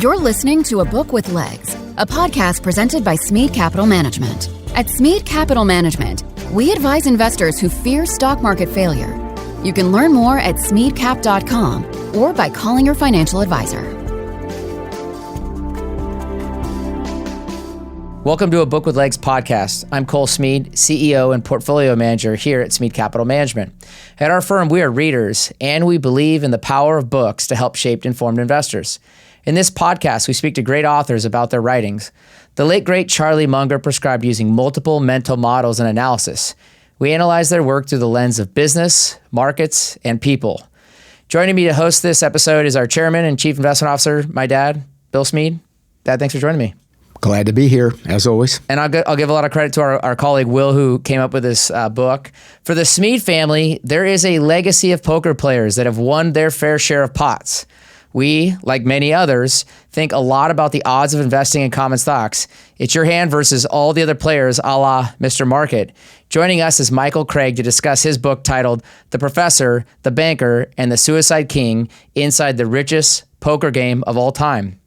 You're listening to A Book with Legs, a podcast presented by Smead Capital Management. At Smead Capital Management, we advise investors who fear stock market failure. You can learn more at smeadcap.com or by calling your financial advisor. Welcome to A Book with Legs podcast. I'm Cole Smead, CEO and Portfolio Manager here at Smead Capital Management. At our firm, we are readers, and we believe in the power of books to help shape informed investors. In this podcast, we speak to great authors about their writings. The late, great Charlie Munger prescribed using multiple mental models and analysis. We analyze their work through the lens of business, markets, and people. Joining me to host this episode is our Chairman and Chief Investment Officer, my dad, Bill Smead. Dad, thanks for joining me. Glad to be here, as always. And I'll give a lot of credit to our colleague, Will, who came up with this book. For the Smead family, there is a legacy of poker players that have won their fair share of pots. We, like many others, think a lot about the odds of investing in common stocks. It's your hand versus all the other players, a la Mr. Market. Joining us is Michael Craig to discuss his book titled The Professor, the Banker, and the Suicide King Inside the Richest Poker Game of All Time.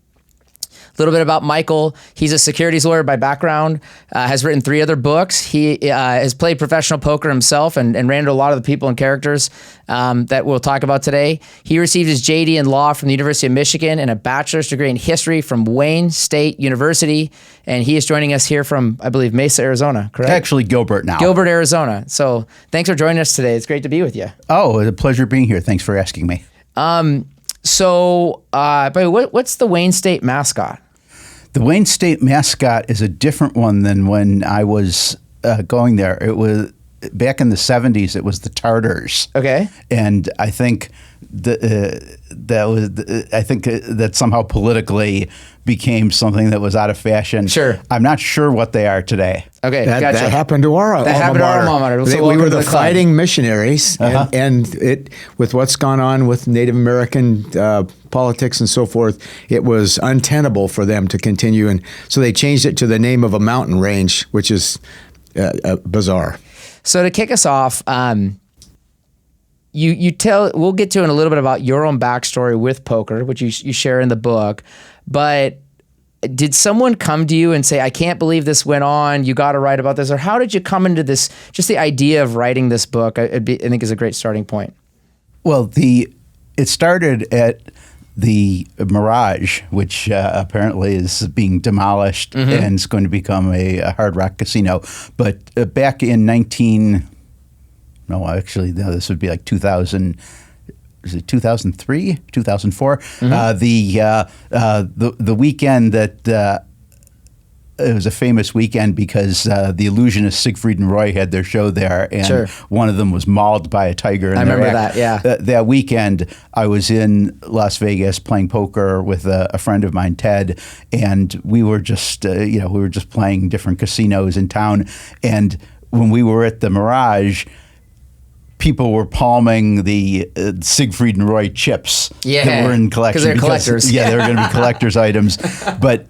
A little bit about Michael. He's a securities lawyer by background, has written 3 other books. He has played professional poker himself and ran into a lot of the people and characters that we'll talk about today. He received his JD in law from the University of Michigan and a bachelor's degree in history from Wayne State University. And he is joining us here from, I believe, Mesa, Arizona, correct? Actually, Gilbert now. Gilbert, Arizona. So thanks for joining us today. It's great to be with you. Oh, it's a pleasure being here. Thanks for asking me. By the way, what's the Wayne State mascot? The Wayne State mascot is a different one than when I was going there. It was back in the 70s. It was the Tartars. Okay. And I think that somehow politically became something that was out of fashion. Sure. I'm not sure what they are today. Okay, That happened to our alma mater. So we were the club. fighting missionaries, and it with what's gone on with Native American politics and so forth, it was untenable for them to continue, and so they changed it to the name of a mountain range, which is bizarre. So to kick us off, we'll get to in a little bit about your own backstory with poker, which you share in the book, but did someone come to you and say, I can't believe this went on, you got to write about this? Or how did you come into this, just the idea of writing this book, I think is a great starting point. Well, it started at the Mirage, which apparently is being demolished and is going to become a Hard Rock casino. But back in this would be like 2000. Is it 2003, 2004? The weekend that it was a famous weekend because the illusionist Siegfried and Roy had their show there, and one of them was mauled by a tiger. I remember that. Yeah. That weekend, I was in Las Vegas playing poker with a friend of mine, Ted, and we were just playing different casinos in town. And when we were at the Mirage, people were palming the Siegfried and Roy chips that were in collection. Because they're collectors. Yeah, they were going to be collector's items. But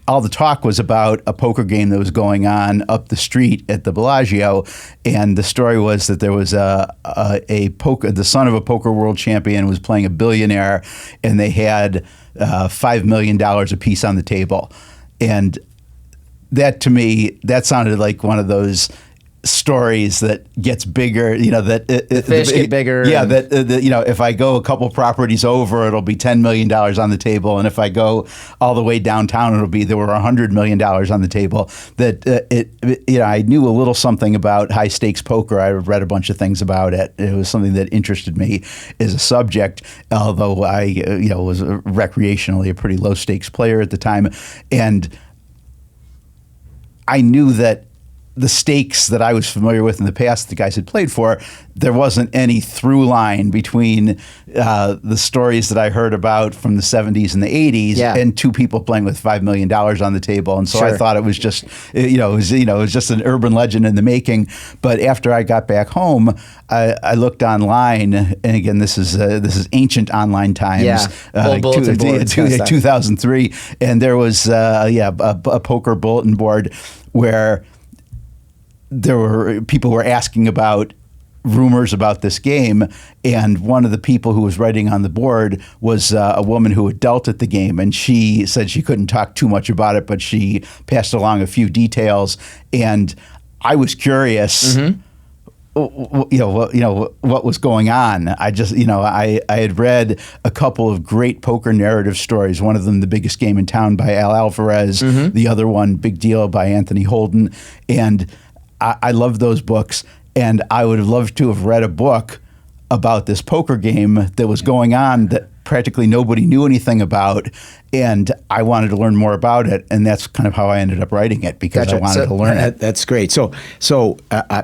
all the talk was about a poker game that was going on up the street at the Bellagio, and the story was that there was the son of a poker world champion was playing a billionaire, and they had $5 million apiece on the table. And that, to me, that sounded like one of those stories that gets bigger, the fish get bigger. Yeah, if I go a couple properties over, it'll be $10 million on the table, and if I go all the way downtown, there were $100 million on the table. I knew a little something about high stakes poker. I read a bunch of things about it. It was something that interested me as a subject, although I was recreationally a pretty low stakes player at the time, and I knew that the stakes that I was familiar with in the past, the guys had played for, there wasn't any through line between the stories that I heard about from the 70s and the 80s and two people playing with $5 million on the table. And so I thought it was just, it was just an urban legend in the making. But after I got back home, I looked online, and again, this is ancient online times, old bulletin boards, 2003, and there was a poker bulletin board where there were people were asking about rumors about this game, and one of the people who was writing on the board was a woman who had dealt at the game, and she said she couldn't talk too much about it, but she passed along a few details, and I was curious. What was going on. I just, I had read a couple of great poker narrative stories. One of them, The Biggest Game in Town by Al Alvarez. The other one, Big Deal by Anthony Holden. And I loved those books. And I would have loved to have read a book about this poker game that was going on that practically nobody knew anything about, and I wanted to learn more about it, and that's kind of how I ended up writing it, because I wanted to learn it. That's great. So I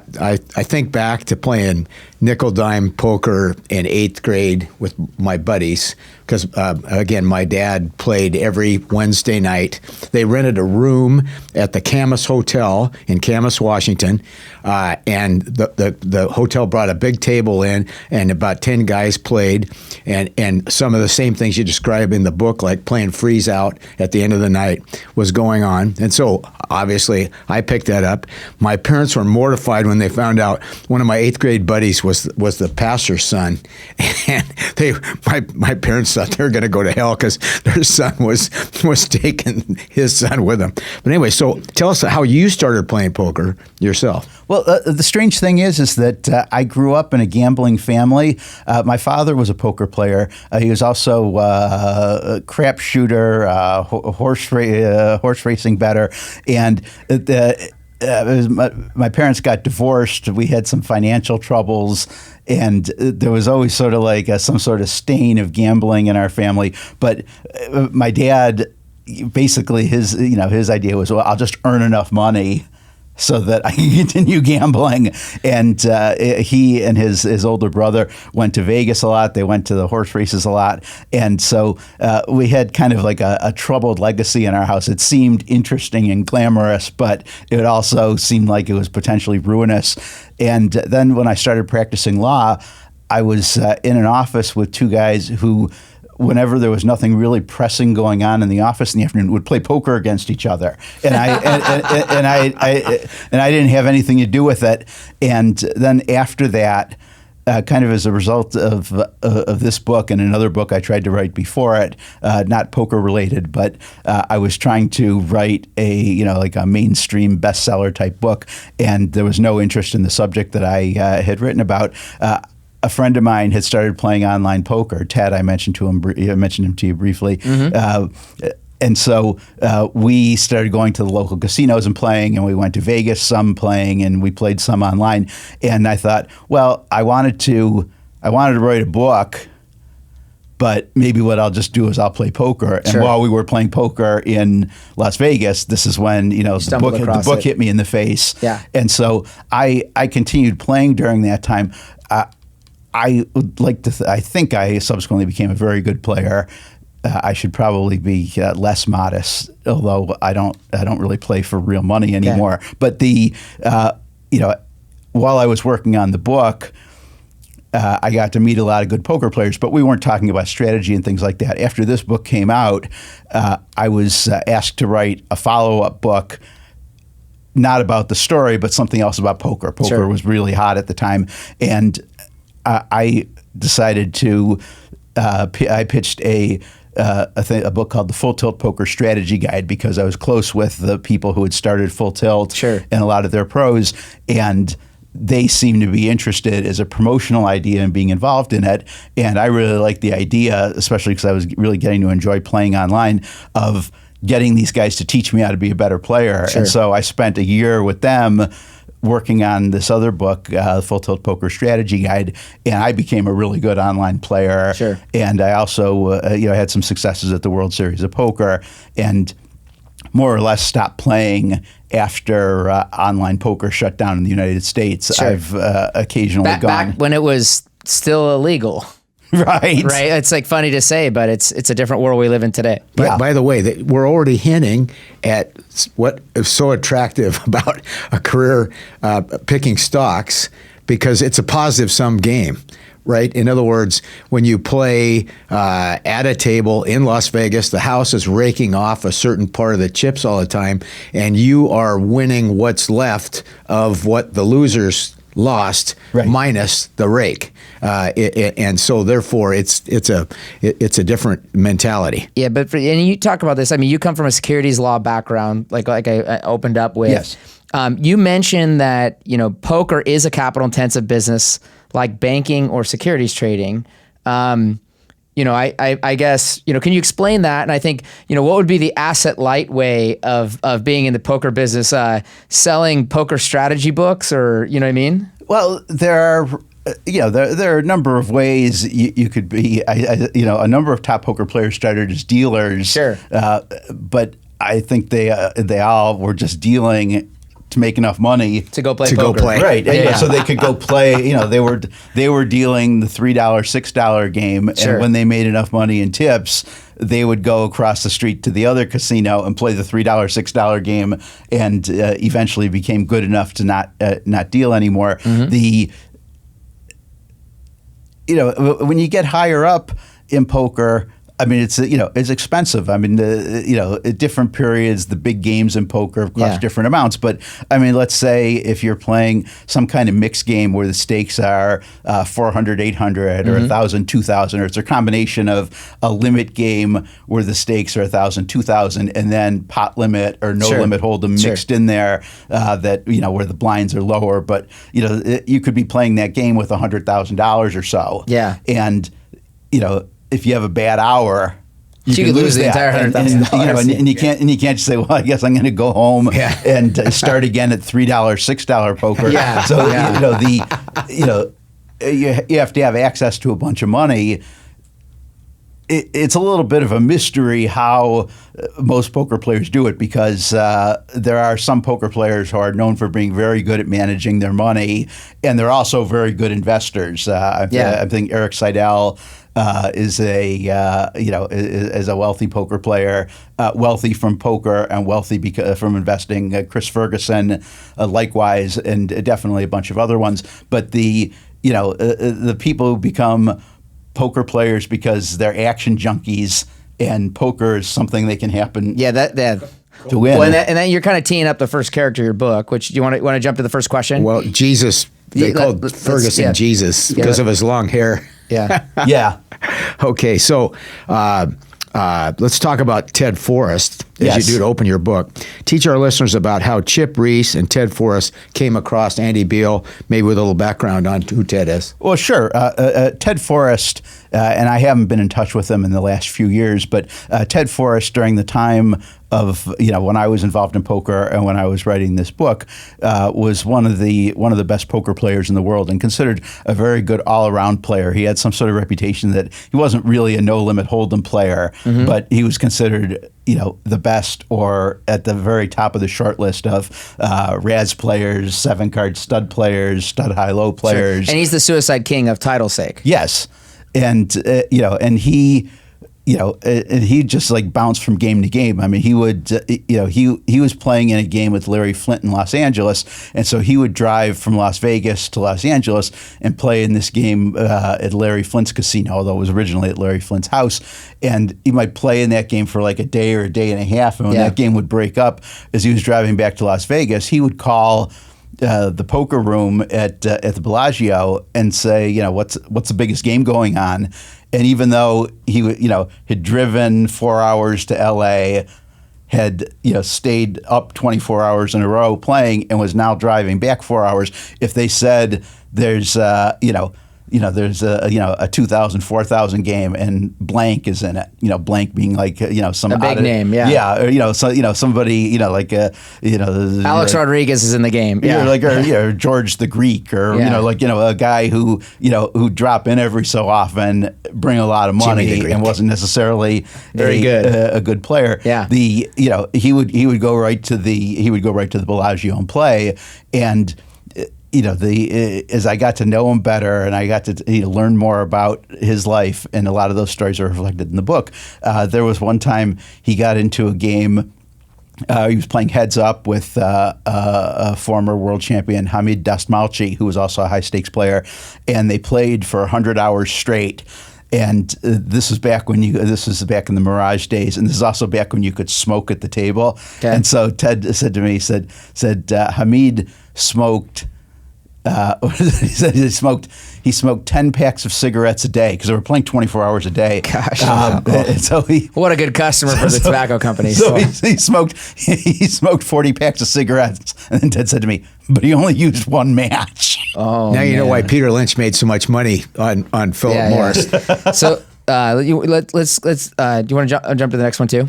think back to playing nickel dime poker in 8th grade with my buddies, because again, my dad played every Wednesday night. They rented a room at the Camas Hotel in Camas, Washington, and the hotel brought a big table in, and about 10 guys played, and some of the same things you describe in the book, like playing freeze out at the end of the night, was going on. And so obviously I picked that up. My parents were mortified when they found out one of my 8th grade buddies was the pastor's son, and my parents thought they were going to go to hell because their son was taking his son with them. But anyway, so tell us how you started playing poker yourself. Well, the strange thing is that I grew up in a gambling family. My father was a poker player. He was also a crap shooter, horse racing bettor, and my parents got divorced. We had some financial troubles, and there was always sort of like some sort of stain of gambling in our family. But my dad, basically, his idea was, well, I'll just earn enough money so that I can continue gambling. And he and his older brother went to Vegas a lot. They went to the horse races a lot. And so we had kind of like a troubled legacy in our house. It seemed interesting and glamorous, but it also seemed like it was potentially ruinous. And then when I started practicing law, I was in an office with two guys who, whenever there was nothing really pressing going on in the office in the afternoon, would play poker against each other, and I didn't have anything to do with it. And then after that, kind of as a result of this book and another book I tried to write before it, not poker related, but I was trying to write like a mainstream bestseller type book, and there was no interest in the subject that I had written about. A friend of mine had started playing online poker. Ted, I mentioned him to you briefly. And so we started going to the local casinos and playing, and we went to Vegas, some playing, and we played some online. And I thought, well, I wanted to write a book, but maybe what I'll just do is I'll play poker. And while we were playing poker in Las Vegas, this is when the book hit me in the face. Yeah. And so I continued playing during that time. I would like to. I think I subsequently became a very good player. I should probably be less modest, although I don't really play for real money anymore. Yeah. But while I was working on the book, I got to meet a lot of good poker players, but we weren't talking about strategy and things like that. After this book came out, I was asked to write a follow-up book, not about the story, but something else about poker. Poker was really hot at the time, and I decided to. I pitched a book called The Full Tilt Poker Strategy Guide, because I was close with the people who had started Full Tilt and a lot of their pros, and they seemed to be interested as a promotional idea and being involved in it. And I really liked the idea, especially because I was really getting to enjoy playing online, of getting these guys to teach me how to be a better player. And so I spent a year with them working on this other book, Full Tilt Poker Strategy Guide, and I became a really good online player. And I also had some successes at the World Series of Poker, and more or less stopped playing after online poker shut down in the United States. I've occasionally gone. Back when it was still illegal. Right. It's like funny to say, but it's a different world we live in today. But by the way, we're already hinting at what is so attractive about a career picking stocks, because it's a positive sum game, right? In other words, when you play at a table in Las Vegas, the house is raking off a certain part of the chips all the time, and you are winning what's left of what the losers lost Right. minus the rake, and so therefore it's a different mentality. Yeah, but and you talk about this. I mean, you come from a securities law background, like I opened up with. Yes. You mentioned that poker is a capital intensive business like banking or securities trading. I guess can you explain that? And I think what would be the asset light way of being in the poker business, selling poker strategy books, or what I mean? Well, there are there are a number of ways you could be. A number of top poker players started as dealers. Sure. But I think they all were just dealing to make enough money To go play To go poker. play. Right, Yeah. so they could go play. They were dealing the $3, $6 game, Sure. and when they made enough money in tips, they would go across the street to the other casino and play the $3, $6 game, and eventually became good enough to not deal anymore. When you get higher up in poker, I mean, it's expensive. I mean, at different periods, the big games in poker cost different amounts. But I mean, let's say if you're playing some kind of mixed game where the stakes are 400, 800, or 1,000, 2,000, or it's a combination of a limit game where the stakes are 1,000, 2,000, and then pot limit or no limit hold'em mixed in there, that where the blinds are lower. But you could be playing that game with $100,000 or so. Yeah. And if you have a bad hour, you could lose the entire $100,000. And you can't just say, well, I guess I'm going to go home and start again at $3, $6 poker. Yeah. So you have to have access to a bunch of money. It's a little bit of a mystery how most poker players do it, because there are some poker players who are known for being very good at managing their money, and they're also very good investors. I think Eric Seidel is a wealthy poker player, wealthy from poker and wealthy from investing. Chris Ferguson, likewise, and definitely a bunch of other ones. But the people who become poker players because they're action junkies, and poker is something they can happen. Yeah, that to win. Well, and then you're kind of teeing up the first character of your book, which do you want to jump to the first question? Well, Jesus, they called Ferguson Jesus because of his long hair. Yeah. Yeah. Okay, so let's talk about Ted Forrest, as Yes. you do to open your book. Teach our listeners about how Chip Reese and Ted Forrest came across Andy Beal, maybe with a little background on who Ted is. Well, sure. Ted Forrest, and I haven't been in touch with him in the last few years, but Ted Forrest, during the time of when I was involved in poker and when I was writing this book, was one of the best poker players in the world, and considered a very good all-around player. He had some sort of reputation that he wasn't really a no-limit hold'em player, but he was considered the best, or at the very top of the short list of Raz players, 7-card stud players, stud high-low players. And he's the suicide king of title's sake. Yes, and and he. And he just like bounced from game to game. I mean, he would, he was playing in a game with Larry Flynt in Los Angeles, and so he would drive from Las Vegas to Los Angeles and play in this game at Larry Flynt's casino, although it was originally at Larry Flynt's house. And he might play in that game for like a day or a day and a half, and when that game would break up, as he was driving back to Las Vegas, he would call the poker room at the Bellagio and say, what's the biggest game going on? And even though he had driven 4 hours to L.A., had stayed up 24 hours in a row playing, and was now driving back 4 hours, if they said there's there's a 2,000, 4,000 game and blank is in it. Blank being like some a big name, or somebody Alex Rodriguez is in the game, or George the Greek, or a guy who drop in every so often, bring a lot of money, and wasn't necessarily a good player. Yeah, he would go right to the Bellagio and play, and as I got to know him better and I got to learn more about his life, and a lot of those stories are reflected in the book. There was one time he got into a game. He was playing heads up with a former world champion, Hamid Dastmalchi, who was also a high stakes player, and they played for 100 hours straight. And this was back in the Mirage days, and this is also back when you could smoke at the table. Okay. And so Ted said to me, Hamid smoked he said he smoked 10 packs of cigarettes a day because they were playing 24 hours a day. Gosh, and so what a good customer for the tobacco company. So he smoked 40 packs of cigarettes, and then Ted said to me, "But he only used one match." Oh, now you know why Peter Lynch made so much money on Philip Morris. So let's do you want to jump to the next one too?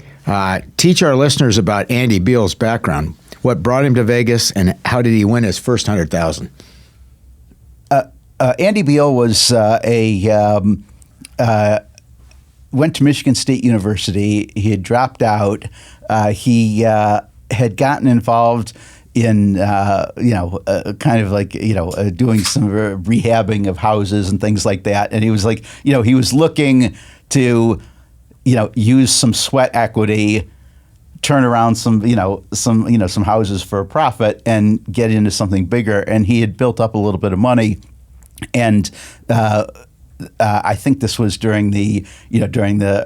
Teach our listeners about Andy Beal's background. What brought him to Vegas, and how did he win his first 100,000? Andy Beal was went to Michigan State University. He had dropped out. He had gotten involved in kind of like doing some rehabbing of houses and things like that. And he was like, he was looking to use some sweat equity, turn around some houses for a profit, and get into something bigger. And he had built up a little bit of money. And I think this was during the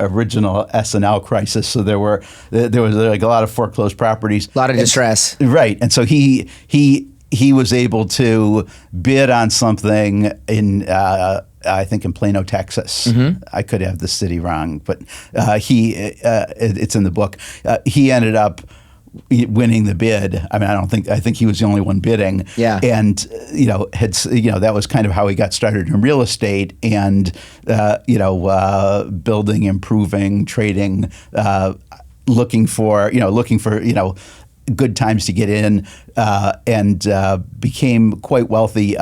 original SNL crisis. So there was like a lot of foreclosed properties, a lot of distress, right? And so he was able to bid on something in I think in Plano, Texas. Mm-hmm. I could have the city wrong, but it's in the book. He ended up winning the bid. I mean, I think he was the only one bidding. Yeah. And that was kind of how he got started in real estate and building, improving, trading, looking for good times to get in, and became quite wealthy.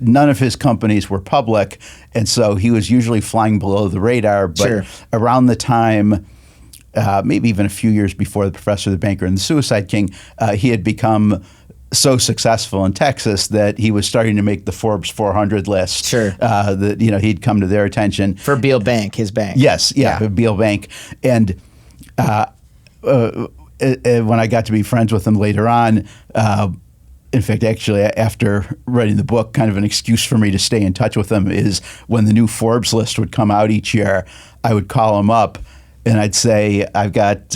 None of his companies were public, and so he was usually flying below the radar. But sure. Around the time, maybe even a few years before The Professor, the Banker, and the Suicide King, he had become so successful in Texas that he was starting to make the Forbes 400 list. Sure. That he'd come to their attention. For Beal Bank, his bank. Yes, yeah. Beal Bank. And when I got to be friends with him later on, in fact, actually, after writing the book, kind of an excuse for me to stay in touch with him is when the new Forbes list would come out each year, I would call him up and I'd say, I've got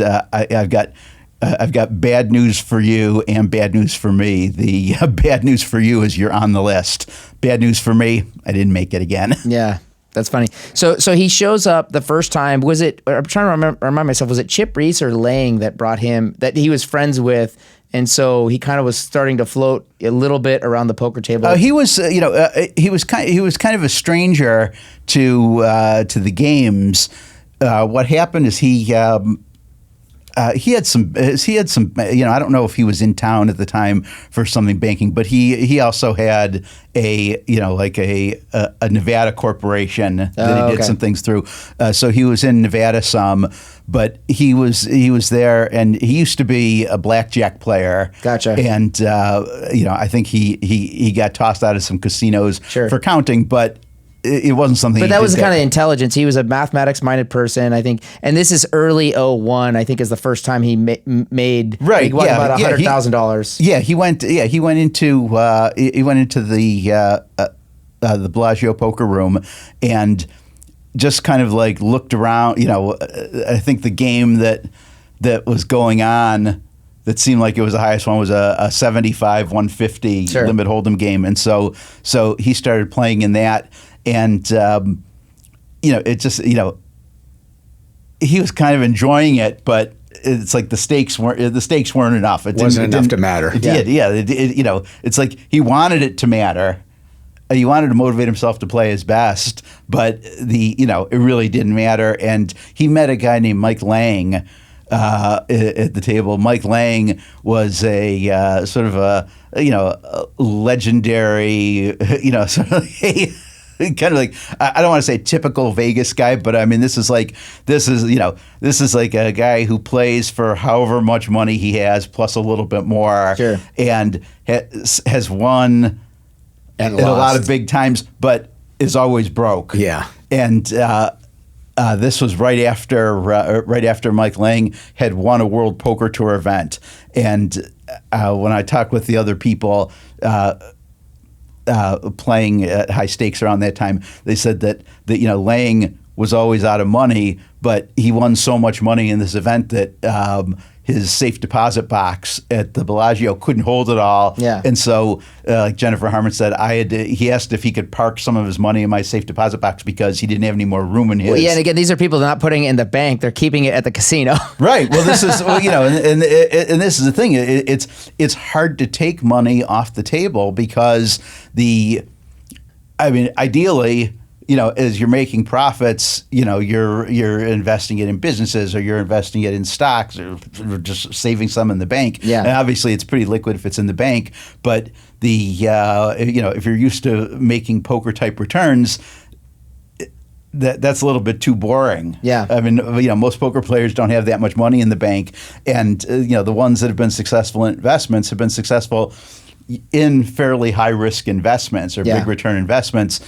bad news for you and bad news for me. The bad news for you is you're on the list. Bad news for me, I didn't make it again. Yeah. That's funny. So he shows up the first time. Was it? I'm trying to remind myself. Was it Chip Reese or Lang that brought him? That he was friends with, and so he kind of was starting to float a little bit around the poker table. He was, he was kind of a stranger to the games. What happened is he had some, I don't know if he was in town at the time for something banking, but he also had a Nevada corporation that he did some things through. So he was in Nevada some, but he was there, and he used to be a blackjack player. Gotcha. And I think he got tossed out of some casinos for counting, but it wasn't something. But that was the kind of intelligence. He was a mathematics-minded person, I think. And this is early 01, I think, is the first time he made right. About $100,000. Yeah, he went into the Bellagio poker room and just kind of like looked around. I think the game that was going on that seemed like it was the highest one was a 75 150 limit hold'em game, and so he started playing in that. And, it just, he was kind of enjoying it, but it's like the stakes weren't enough. It wasn't enough to matter. It did, yeah. It's like he wanted it to matter. He wanted to motivate himself to play his best, but it really didn't matter. And he met a guy named Mike Lang at the table. Mike Lang was a sort of a legendary, sort of kind of like, I don't want to say typical Vegas guy, but I mean, this is like a guy who plays for however much money he has plus a little bit more, and has won and a lot of big times, but is always broke. Yeah, and this was right after Mike Lang had won a World Poker Tour event, and when I talked with the other people playing at high stakes around that time, they said that Lang was always out of money, but he won so much money in this event that his safe deposit box at the Bellagio, couldn't hold it all. Yeah. And so, like Jennifer Harmon said, he asked if he could park some of his money in my safe deposit box because he didn't have any more room in his. Well, yeah, and again, these are people not putting it in the bank; they're keeping it at the casino. Right. Well, this is and this is the thing. It's hard to take money off the table because ideally, as you're making profits, you're investing it in businesses or you're investing it in stocks or just saving some in the bank. Yeah. And obviously it's pretty liquid if it's in the bank, but if you're used to making poker type returns, that's a little bit too boring. Yeah. I mean, most poker players don't have that much money in the bank, and the ones that have been successful in investments have been successful in fairly high risk investments or big return investments.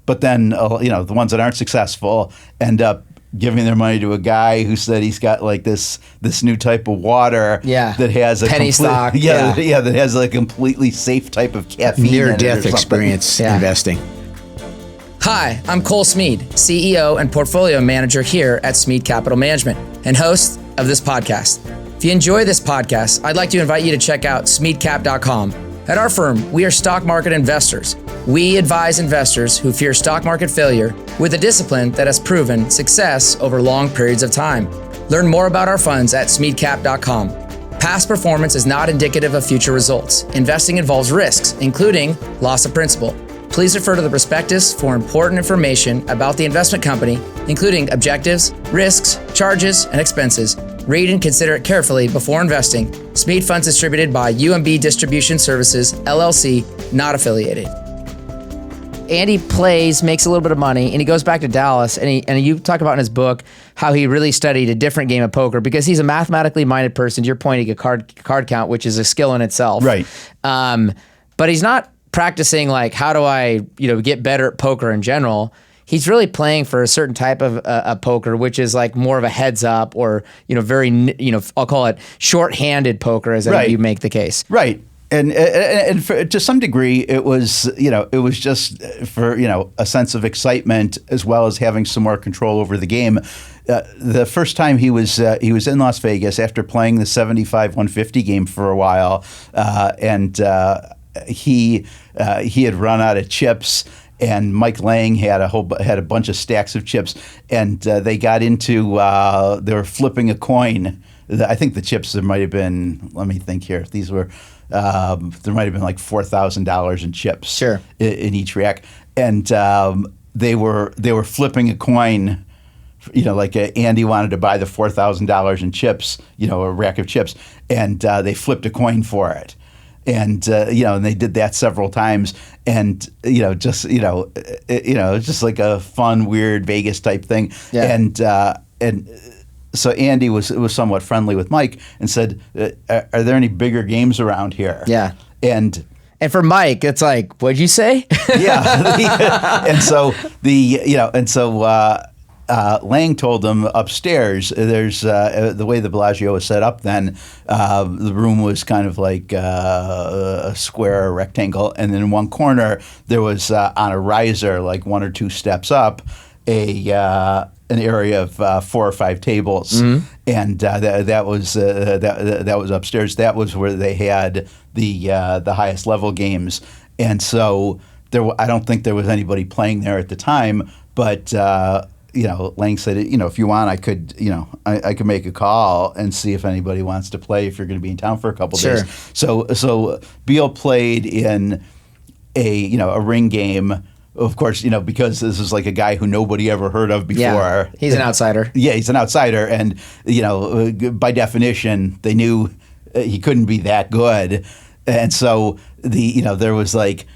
But then, the ones that aren't successful end up giving their money to a guy who said he's got like this new type of water that has a penny stock. that has a completely safe type of caffeine. Near-death experience investing. Hi, I'm Cole Smead, CEO and Portfolio Manager here at Smead Capital Management and host of this podcast. If you enjoy this podcast, I'd like to invite you to check out smeadcap.com. At our firm, we are stock market investors. We advise investors who fear stock market failure with a discipline that has proven success over long periods of time. Learn more about our funds at smeadcap.com. Past performance is not indicative of future results. Investing involves risks, including loss of principal. Please refer to the prospectus for important information about the investment company, including objectives, risks, charges, and expenses. Read and consider it carefully before investing. Smead Funds distributed by UMB Distribution Services, LLC, not affiliated. Andy makes a little bit of money, and he goes back to Dallas, and you talk about in his book how he really studied a different game of poker because he's a mathematically minded person. To your point, he could card count, which is a skill in itself. Right. But he's not practicing like, how do I get better at poker in general. He's really playing for a certain type of poker, which is like more of a heads up or, very, I'll call it short-handed poker, as you make the case. Right. And to some degree, it was just for, a sense of excitement as well as having some more control over the game. The first time he was in Las Vegas after playing the 75-150 game for a while, and he had run out of chips. And Mike Lang had a bunch of stacks of chips, and they got into they were flipping a coin. I think the chips, there might have been. Let me think here. These were there might have been like $4,000 in chips. Sure. In each rack, and they were flipping a coin. Like Andy wanted to buy the $4,000 in chips. A rack of chips, and they flipped a coin for it. And and they did that several times, and it's just like a fun, weird Vegas type thing. Yeah. And so Andy was somewhat friendly with Mike and said, "Are there any bigger games around here?" Yeah. And for Mike, it's like, what'd you say? Yeah. And so Lang told them upstairs, there's the way the Bellagio was set up then, the room was kind of like a square, a rectangle, and then in one corner there was on a riser, like one or two steps up, an area of 4 or 5 tables, and that was upstairs. That was where they had the highest level games, and so I don't think there was anybody playing there at the time, but. Lang said, if you want, I could, I could make a call and see if anybody wants to play if you're going to be in town for a couple days. So Beal played in a ring game, of course, because this is like a guy who nobody ever heard of before. Yeah, he's an outsider. Yeah, he's an outsider, and by definition, they knew he couldn't be that good, and so there was like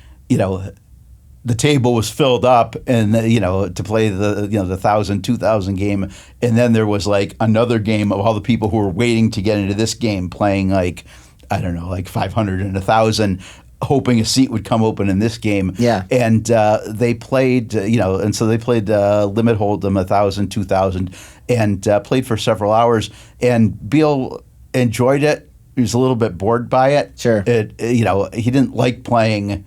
the table was filled up, and to play the 1,000, 2,000 game, and then there was like another game of all the people who were waiting to get into this game, playing like 500 and 1,000, hoping a seat would come open in this game. Yeah, and they played, and so they played limit hold'em 1,000, 2,000, and played for several hours. And Beal enjoyed it. He was a little bit bored by it. Sure, he didn't like playing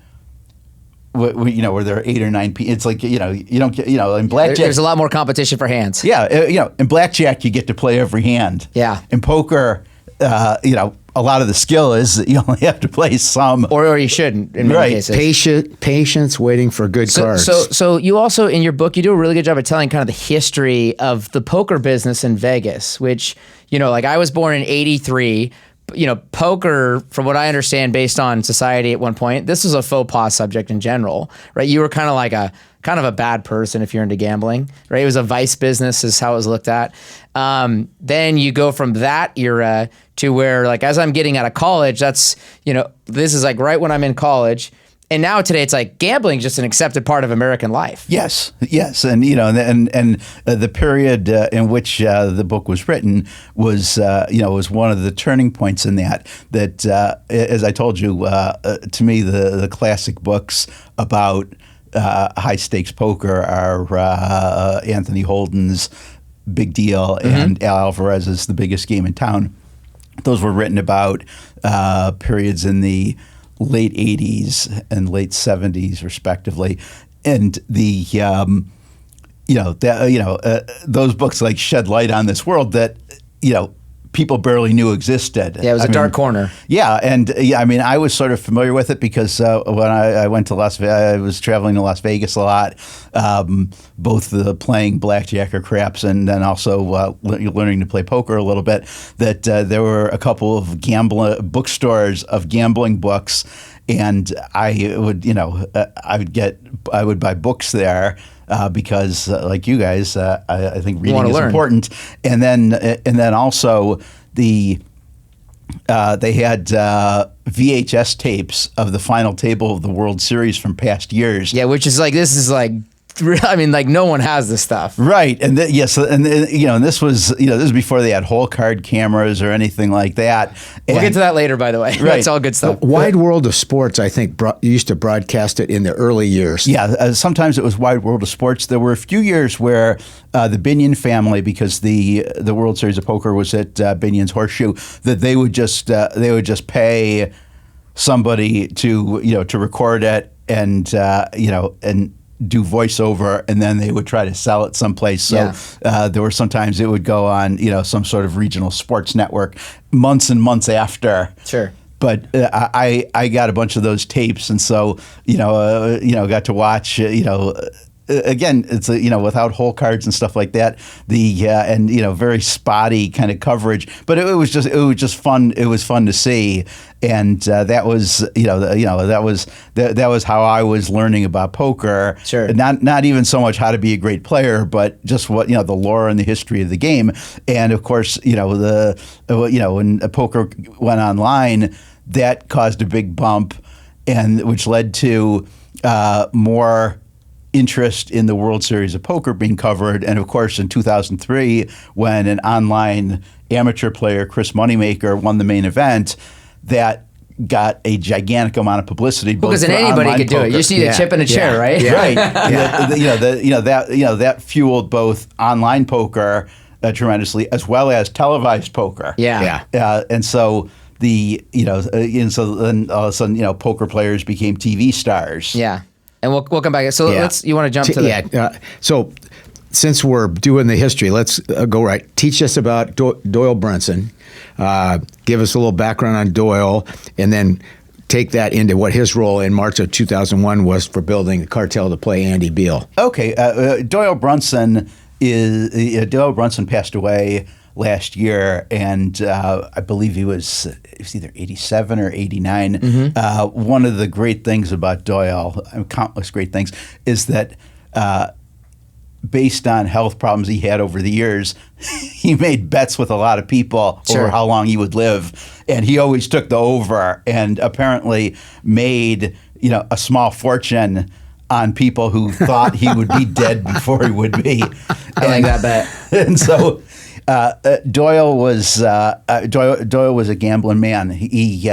where there are 8 or 9 people. It's like, you don't get, in blackjack. There's a lot more competition for hands. Yeah. In blackjack, you get to play every hand. Yeah. In poker, a lot of the skill is that you only have to play some. Or you shouldn't in many cases. Patience waiting for good cards. So you also, in your book, you do a really good job of telling kind of the history of the poker business in Vegas, which, like I was born in 83. Poker, from what I understand, based on society at one point, this was a faux pas subject in general, right? You were kind of a bad person if you're into gambling, right? It was a vice business is how it was looked at. Then you go from that era to where, like, as I'm getting out of college, that's, this is like right when I'm in college. And now today it's like gambling is just an accepted part of American life. Yes, and the period in which the book was written was one of the turning points in that. As I told you, to me the classic books about high stakes poker are Anthony Holden's Big Deal and Al Alvarez's The Biggest Game in Town. Those were written about periods in the late 80s and late 70s, respectively, and those books like shed light on this world that people barely knew existed. Yeah, it was a dark corner. Yeah, and I was sort of familiar with it because when I went to I was traveling to Las Vegas a lot, both playing blackjack or craps, and then also learning to play poker a little bit. That there were a couple of bookstores of gambling books, and I would buy books there. Because, like you guys, I think reading is important. And then also they had VHS tapes of the final table of the World Series from past years. Yeah, which is like, this is like, no one has this stuff. Right. And and this was before they had whole card cameras or anything like that. We'll get to that later, by the way. Right. That's all good stuff. Wide World of Sports, I think, used to broadcast it in the early years. Yeah, sometimes it was Wide World of Sports. There were a few years where the Binion family, because the World Series of Poker was at Binion's Horseshoe, that they would just pay somebody to record it and do voiceover, and then they would try to sell it someplace. So there were sometimes it would go on, some sort of regional sports network months and months after. Sure. But I got a bunch of those tapes, and so got to watch. Again, it's without hole cards and stuff like that. Very spotty kind of coverage, but it was just fun. It was fun to see, and that was how I was learning about poker. Sure. Not even so much how to be a great player, but just what the lore and the history of the game. And of course, when poker went online, that caused a big bump, and which led to more interest in the World Series of Poker being covered. And of course, in 2003, when an online amateur player, Chris Moneymaker, won the main event, that got a gigantic amount of publicity. Because then anybody could do it. You just need a chip and a chair, right? Yeah. Right. That fueled both online poker tremendously, as well as televised poker. Yeah. And so then all of a sudden, poker players became TV stars. Yeah. And we'll come back. So you want to jump to the... So since we're doing the history, let's go right. Teach us about Doyle Brunson. Give us a little background on Doyle, and then take that into what his role in March of 2001 was for building the Cartel to play Andy Beal. Okay. Doyle Brunson passed away last year, and I believe he was either 87 or 89. Mm-hmm. One of the great things about Doyle, countless great things, is that based on health problems he had over the years, he made bets with a lot of people over how long he would live, and he always took the over, and apparently made a small fortune on people who thought he would be dead before he would be. I like that bet. And so Doyle was a gambling man. He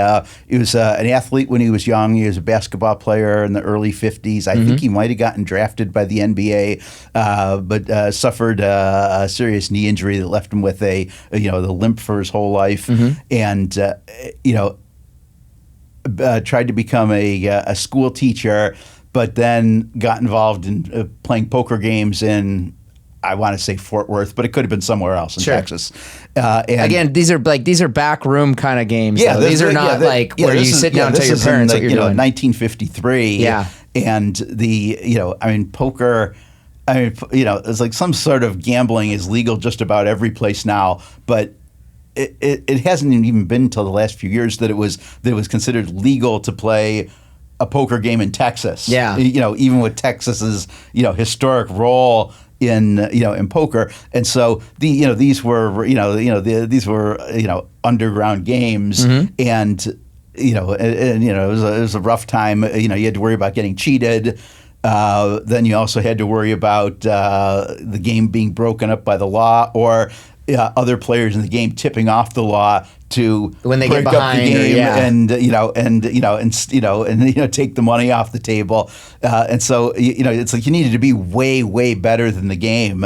was an athlete when he was young. He was a basketball player in the early 50s. I think he might have gotten drafted by the NBA, but suffered a serious knee injury that left him with the limp for his whole life, and tried to become a school teacher. but then got involved in playing poker games in, I want to say Fort Worth, but it could have been somewhere else in Texas. And again, these are back room kind of games. Yeah, these are not where you sit down and tell your parents what you're doing. 1953. Yeah, and poker. It's like some sort of gambling is legal just about every place now, but it hasn't even been until the last few years that it was considered legal to play a poker game in Texas. Yeah, even with Texas's historic role in poker, and so these were underground games, and it was a rough time. You had to worry about getting cheated. Then you also had to worry about the game being broken up by the law, or other players in the game tipping off the law to when they break get behind up the game and take the money off the table. And so it's like you needed to be way, way better than the game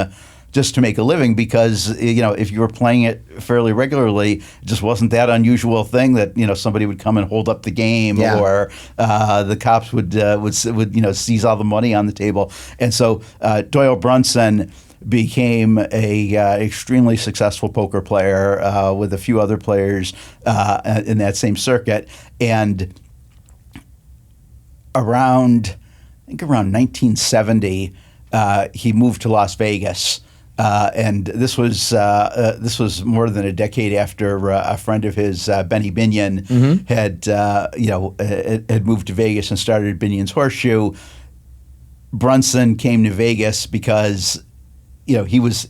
just to make a living, because if you were playing it fairly regularly, it just wasn't that unusual thing that somebody would come and hold up the game, or the cops would seize all the money on the table. And so Doyle Brunson became a extremely successful poker player with a few other players in that same circuit. And around 1970, he moved to Las Vegas. And this was more than a decade after a friend of his, Benny Binion, had moved to Vegas and started Binion's Horseshoe. Brunson came to Vegas because he was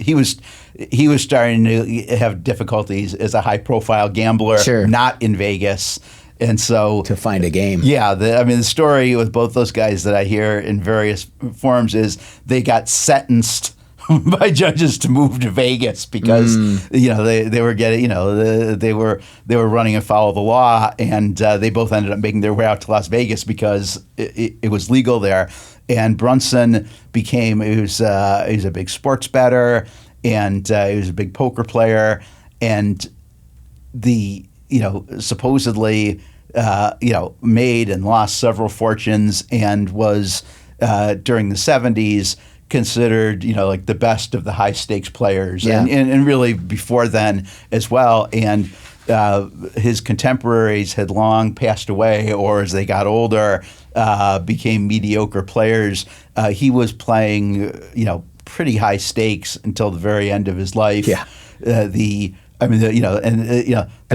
starting to have difficulties as a high profile gambler, not in Vegas. And so to find a game. Yeah. The story with both those guys that I hear in various forms is they got sentenced by judges to move to Vegas because they were getting they were running afoul of the law, and they both ended up making their way out to Las Vegas because it was legal there. And Brunson he was a big sports bettor, and he was a big poker player, and supposedly made and lost several fortunes, and was during the 70s considered like the best of the high stakes players, and really before then as well. And his contemporaries had long passed away, or as they got older, became mediocre players. He was playing pretty high stakes until the very end of his life. Yeah. And I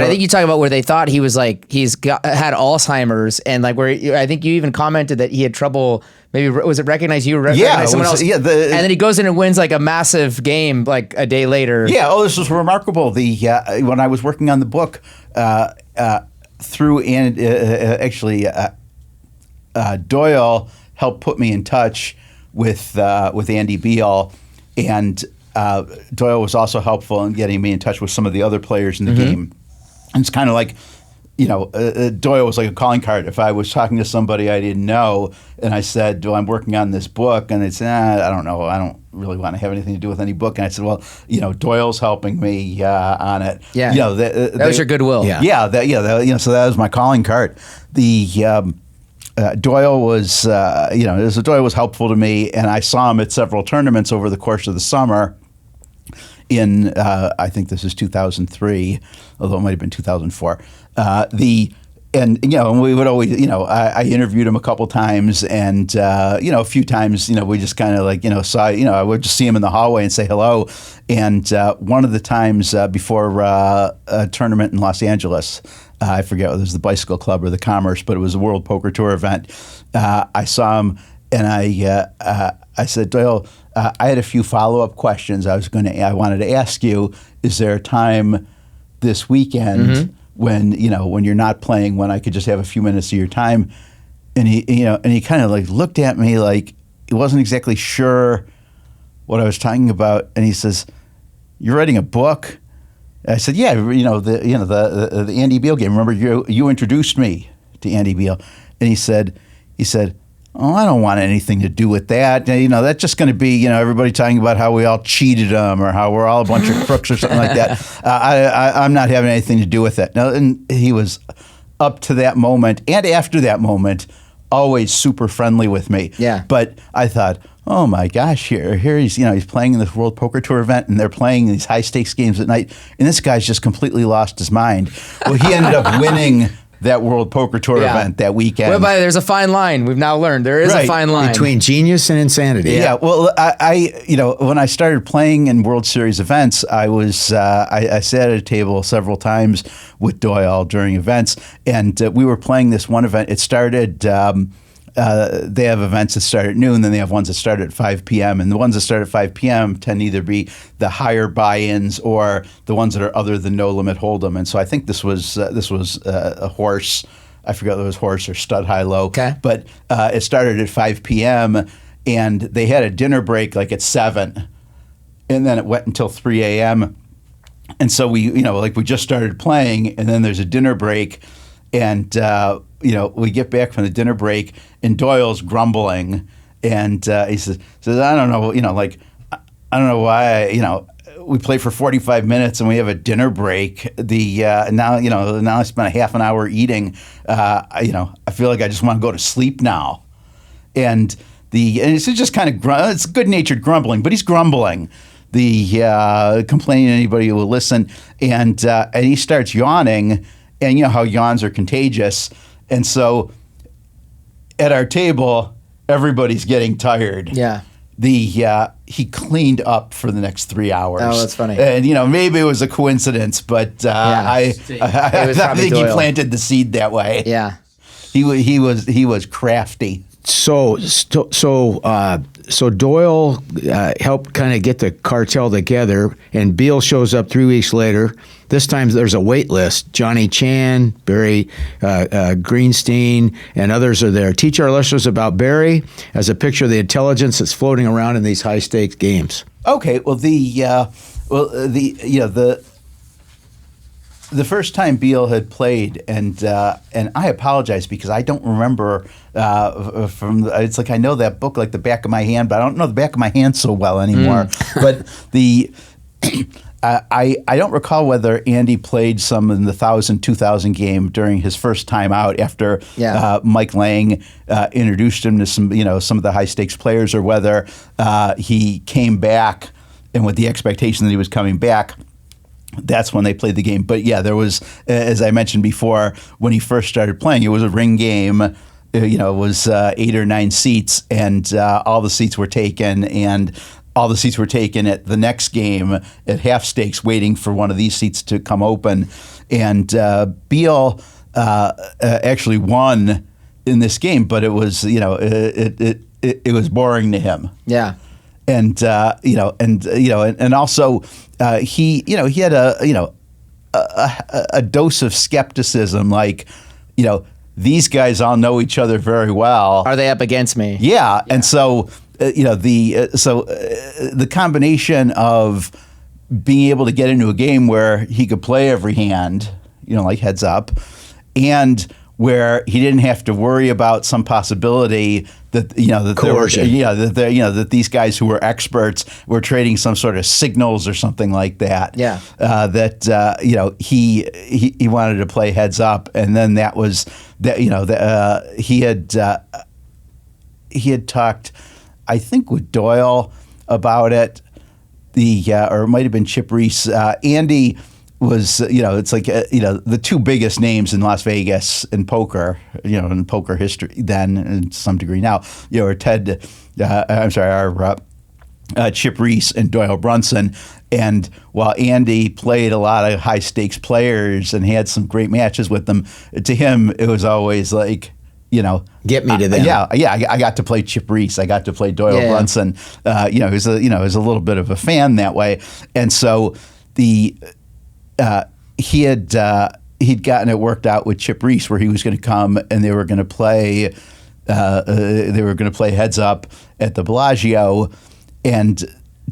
think you talk about where they thought he was had Alzheimer's, and where I think you even commented that he had trouble. Maybe was it recognized you? Recognized someone else? Yeah, and then he goes in and wins a massive game a day later. Yeah. Oh, this was remarkable. When I was working on the book, through Doyle helped put me in touch with Andy Beal, and Doyle was also helpful in getting me in touch with some of the other players in the game. And it's kind of like, Doyle was like a calling card. If I was talking to somebody I didn't know, and I said, "Well, I'm working on this book," and they'd say, "I don't know. I don't really want to have anything to do with any book." And I said, "Well, Doyle's helping me on it." Yeah, that was your goodwill. So that was my calling card. Doyle was, Doyle was helpful to me, and I saw him at several tournaments over the course of the summer. I think this is 2003, although it might have been 2004. And we would always, I interviewed him a couple times, and a few times, we just kind of saw, I would just see him in the hallway and say hello. And one of the times before a tournament in Los Angeles, I forget whether it was the Bicycle Club or the Commerce, but it was a World Poker Tour event. I saw him, and I said, "Doyle, I had a few follow-up questions I wanted to ask you. Is there a time this weekend when you're not playing, when I could just have a few minutes of your time?" And he kind of looked at me like he wasn't exactly sure what I was talking about, and he says, "You're writing a book?" I said, "Yeah, the Andy Beal game. Remember, you introduced me to Andy Beal." And he said, "Oh, I don't want anything to do with that. That's just going to be, everybody talking about how we all cheated them, or how we're all a bunch of crooks or something like that. I'm not having anything to do with that." Now, and he was, up to that moment and after that moment, always super friendly with me. Yeah. But I thought, oh my gosh, here he's he's playing in this World Poker Tour event, and they're playing these high stakes games at night, and this guy's just completely lost his mind. Well, he ended up winning that World Poker Tour event that weekend. Whereby there's a fine line. We've now learned there is a fine line between genius and insanity. Yeah. Well, I when I started playing in World Series events, I sat at a table several times with Doyle during events, and we were playing this one event. It started. They have events that start at noon, then they have ones that start at 5 p.m. And the ones that start at 5 p.m. tend to either be the higher buy-ins or the ones that are other than no limit hold'em. And so I think this was a horse. I forgot if it was horse or stud high low. Okay. But it started at 5 p.m. and they had a dinner break like at 7, and then it went until 3 a.m. And so we just started playing, and then there's a dinner break, and we get back from the dinner break, and Doyle's grumbling, and he says, I don't know, I don't know why, we play for 45 minutes and we have a dinner break. Now I spent a half an hour eating. I feel like I just want to go to sleep now, and it's just kind of it's good-natured grumbling, but he's grumbling. Complaining to anybody who will listen, and he starts yawning, and you know how yawns are contagious. And so at our table, everybody's getting tired. Yeah. He cleaned up for the next 3 hours. Oh, that's funny. And maybe it was a coincidence, but I think Doyle. he planted the seed that way. Yeah. He was crafty. So Doyle helped kind of get the cartel together, and Beal shows up 3 weeks later. This time there's a wait list. Johnny Chan, Barry Greenstein, and others are there. Teach our listeners about Barry as a picture of the intelligence that's floating around in these high stakes games. Okay, well the first time Beal had played, and I apologize because I don't remember it's like I know that book like the back of my hand, but I don't know the back of my hand so well anymore. But I don't recall whether Andy played some in the 1,000, 2,000 game during his first time out after Mike Lang introduced him to some of the high stakes players, or whether he came back and with the expectation that he was coming back. That's when they played the game. But yeah, there was, as I mentioned before, when he first started playing, it was a ring game. It was 8 or 9 seats, and all the seats were taken, and all the seats were taken at the next game at half stakes, waiting for one of these seats to come open. And Beal actually won in this game, but it was it was boring to him. Yeah. And and also he had a dose of skepticism, like these guys all know each other very well. Are they up against me? Yeah. And so the combination of being able to get into a game where he could play every hand, like heads up, and where he didn't have to worry about some possibility that coercion. That these guys who were experts were trading some sort of signals or something like that. Yeah. He wanted to play heads up, and then that was that. He had talked, I think, with Doyle about it. Or it might have been Chip Reese. Andy was, it's like, the two biggest names in Las Vegas in poker, in poker history then, and to some degree now, are Chip Reese and Doyle Brunson. And while Andy played a lot of high stakes players and had some great matches with them, to him it was always like, get me to them. I got to play Chip Reese. I got to play Doyle Brunson. He was a little bit of a fan that way, and so he'd gotten it worked out with Chip Reese where he was going to come and they were going to play. They were going to play heads up at the Bellagio, and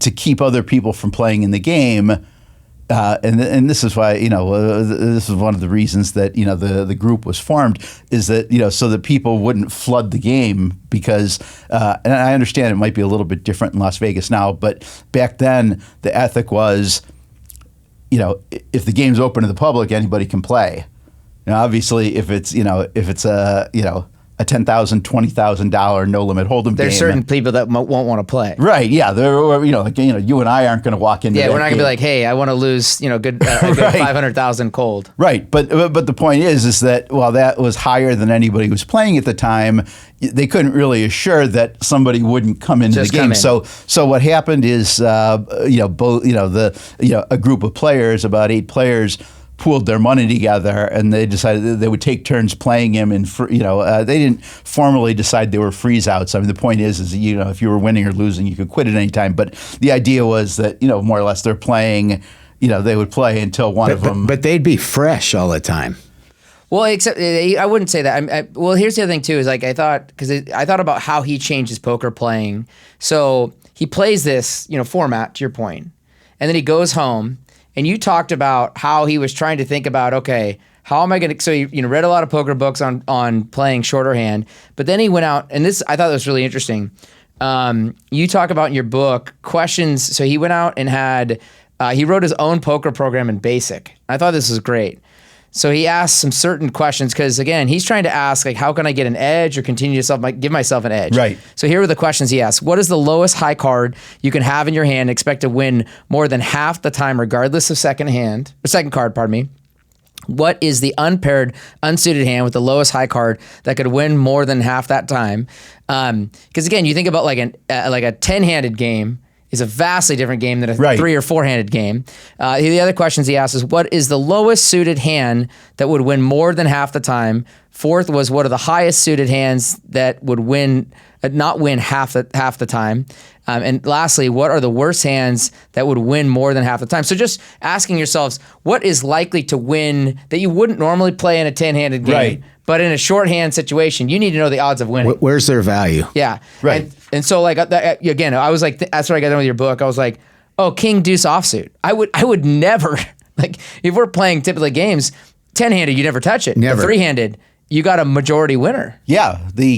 to keep other people from playing in the game. And this is why this is one of the reasons that the group was formed, is that so that people wouldn't flood the game, because and I understand it might be a little bit different in Las Vegas now, but back then the ethic was if the game's open to the public, anybody can play. Now obviously if it's a $10,000, $20,000 no limit hold'em game. There's certain people that won't want to play. Right? Yeah. You and I aren't going to walk into. Yeah, we're not game. going to be like, hey, I want to lose, a good Right. 500,000 cold. Right, but the point is that while that was higher than anybody was playing at the time, they couldn't really assure that somebody wouldn't come into Just the come game. in. So what happened is, a group of players, about 8 players, pooled their money together, and they decided that they would take turns playing him. And they didn't formally decide they were freeze outs. I mean, the point is if you were winning or losing, you could quit at any time. But the idea was that more or less they're playing. They would play until one of them. But they'd be fresh all the time. Well, except I wouldn't say that. Well, here's the other thing too. Is I thought about how he changed his poker playing. So he plays this, format to your point, and then he goes home. And you talked about how he was trying to think about, okay, how am I going to? So he read a lot of poker books on playing shorter hand, but then he went out, and this I thought was really interesting. You talk about in your book questions. So he went out and had he wrote his own poker program in BASIC. I thought this was great. So he asked some certain questions because, again, he's trying to ask, how can I get an edge or continue to give myself an edge? Right. So here were the questions he asked. What is the lowest high card you can have in your hand and expect to win more than half the time regardless of second card, pardon me? What is the unpaired, unsuited hand with the lowest high card that could win more than half that time? Because, again, you think about like a 10-handed game is a vastly different game than a 3 or 4-handed game. The other questions he asked is, what is the lowest suited hand that would win more than half the time? Fourth was, what are the highest suited hands that would not win half the time? And lastly, what are the worst hands that would win more than half the time? So just asking yourselves, what is likely to win that you wouldn't normally play in a 10-handed game? Right. But in a shorthand situation, you need to know the odds of winning. Where's their value? Yeah. Right. And so again, I was like, that's where I got done with your book. I was like, oh, King Deuce offsuit. I would never, if we're playing typically games, 10-handed, you never touch it. Never. The 3-handed, you got a majority winner. Yeah, I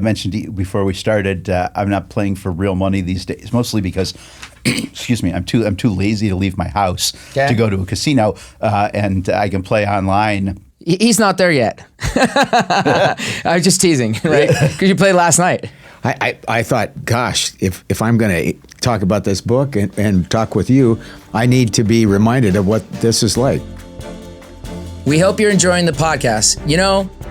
mentioned to you before we started, I'm not playing for real money these days, mostly because, excuse me, I'm too lazy to leave my house to go to a casino, and I can play online. He's not there yet. I was just teasing, right? Because you played last night. I thought, gosh, if I'm going to talk about this book and talk with you, I need to be reminded of what this is like. We hope you're enjoying the podcast.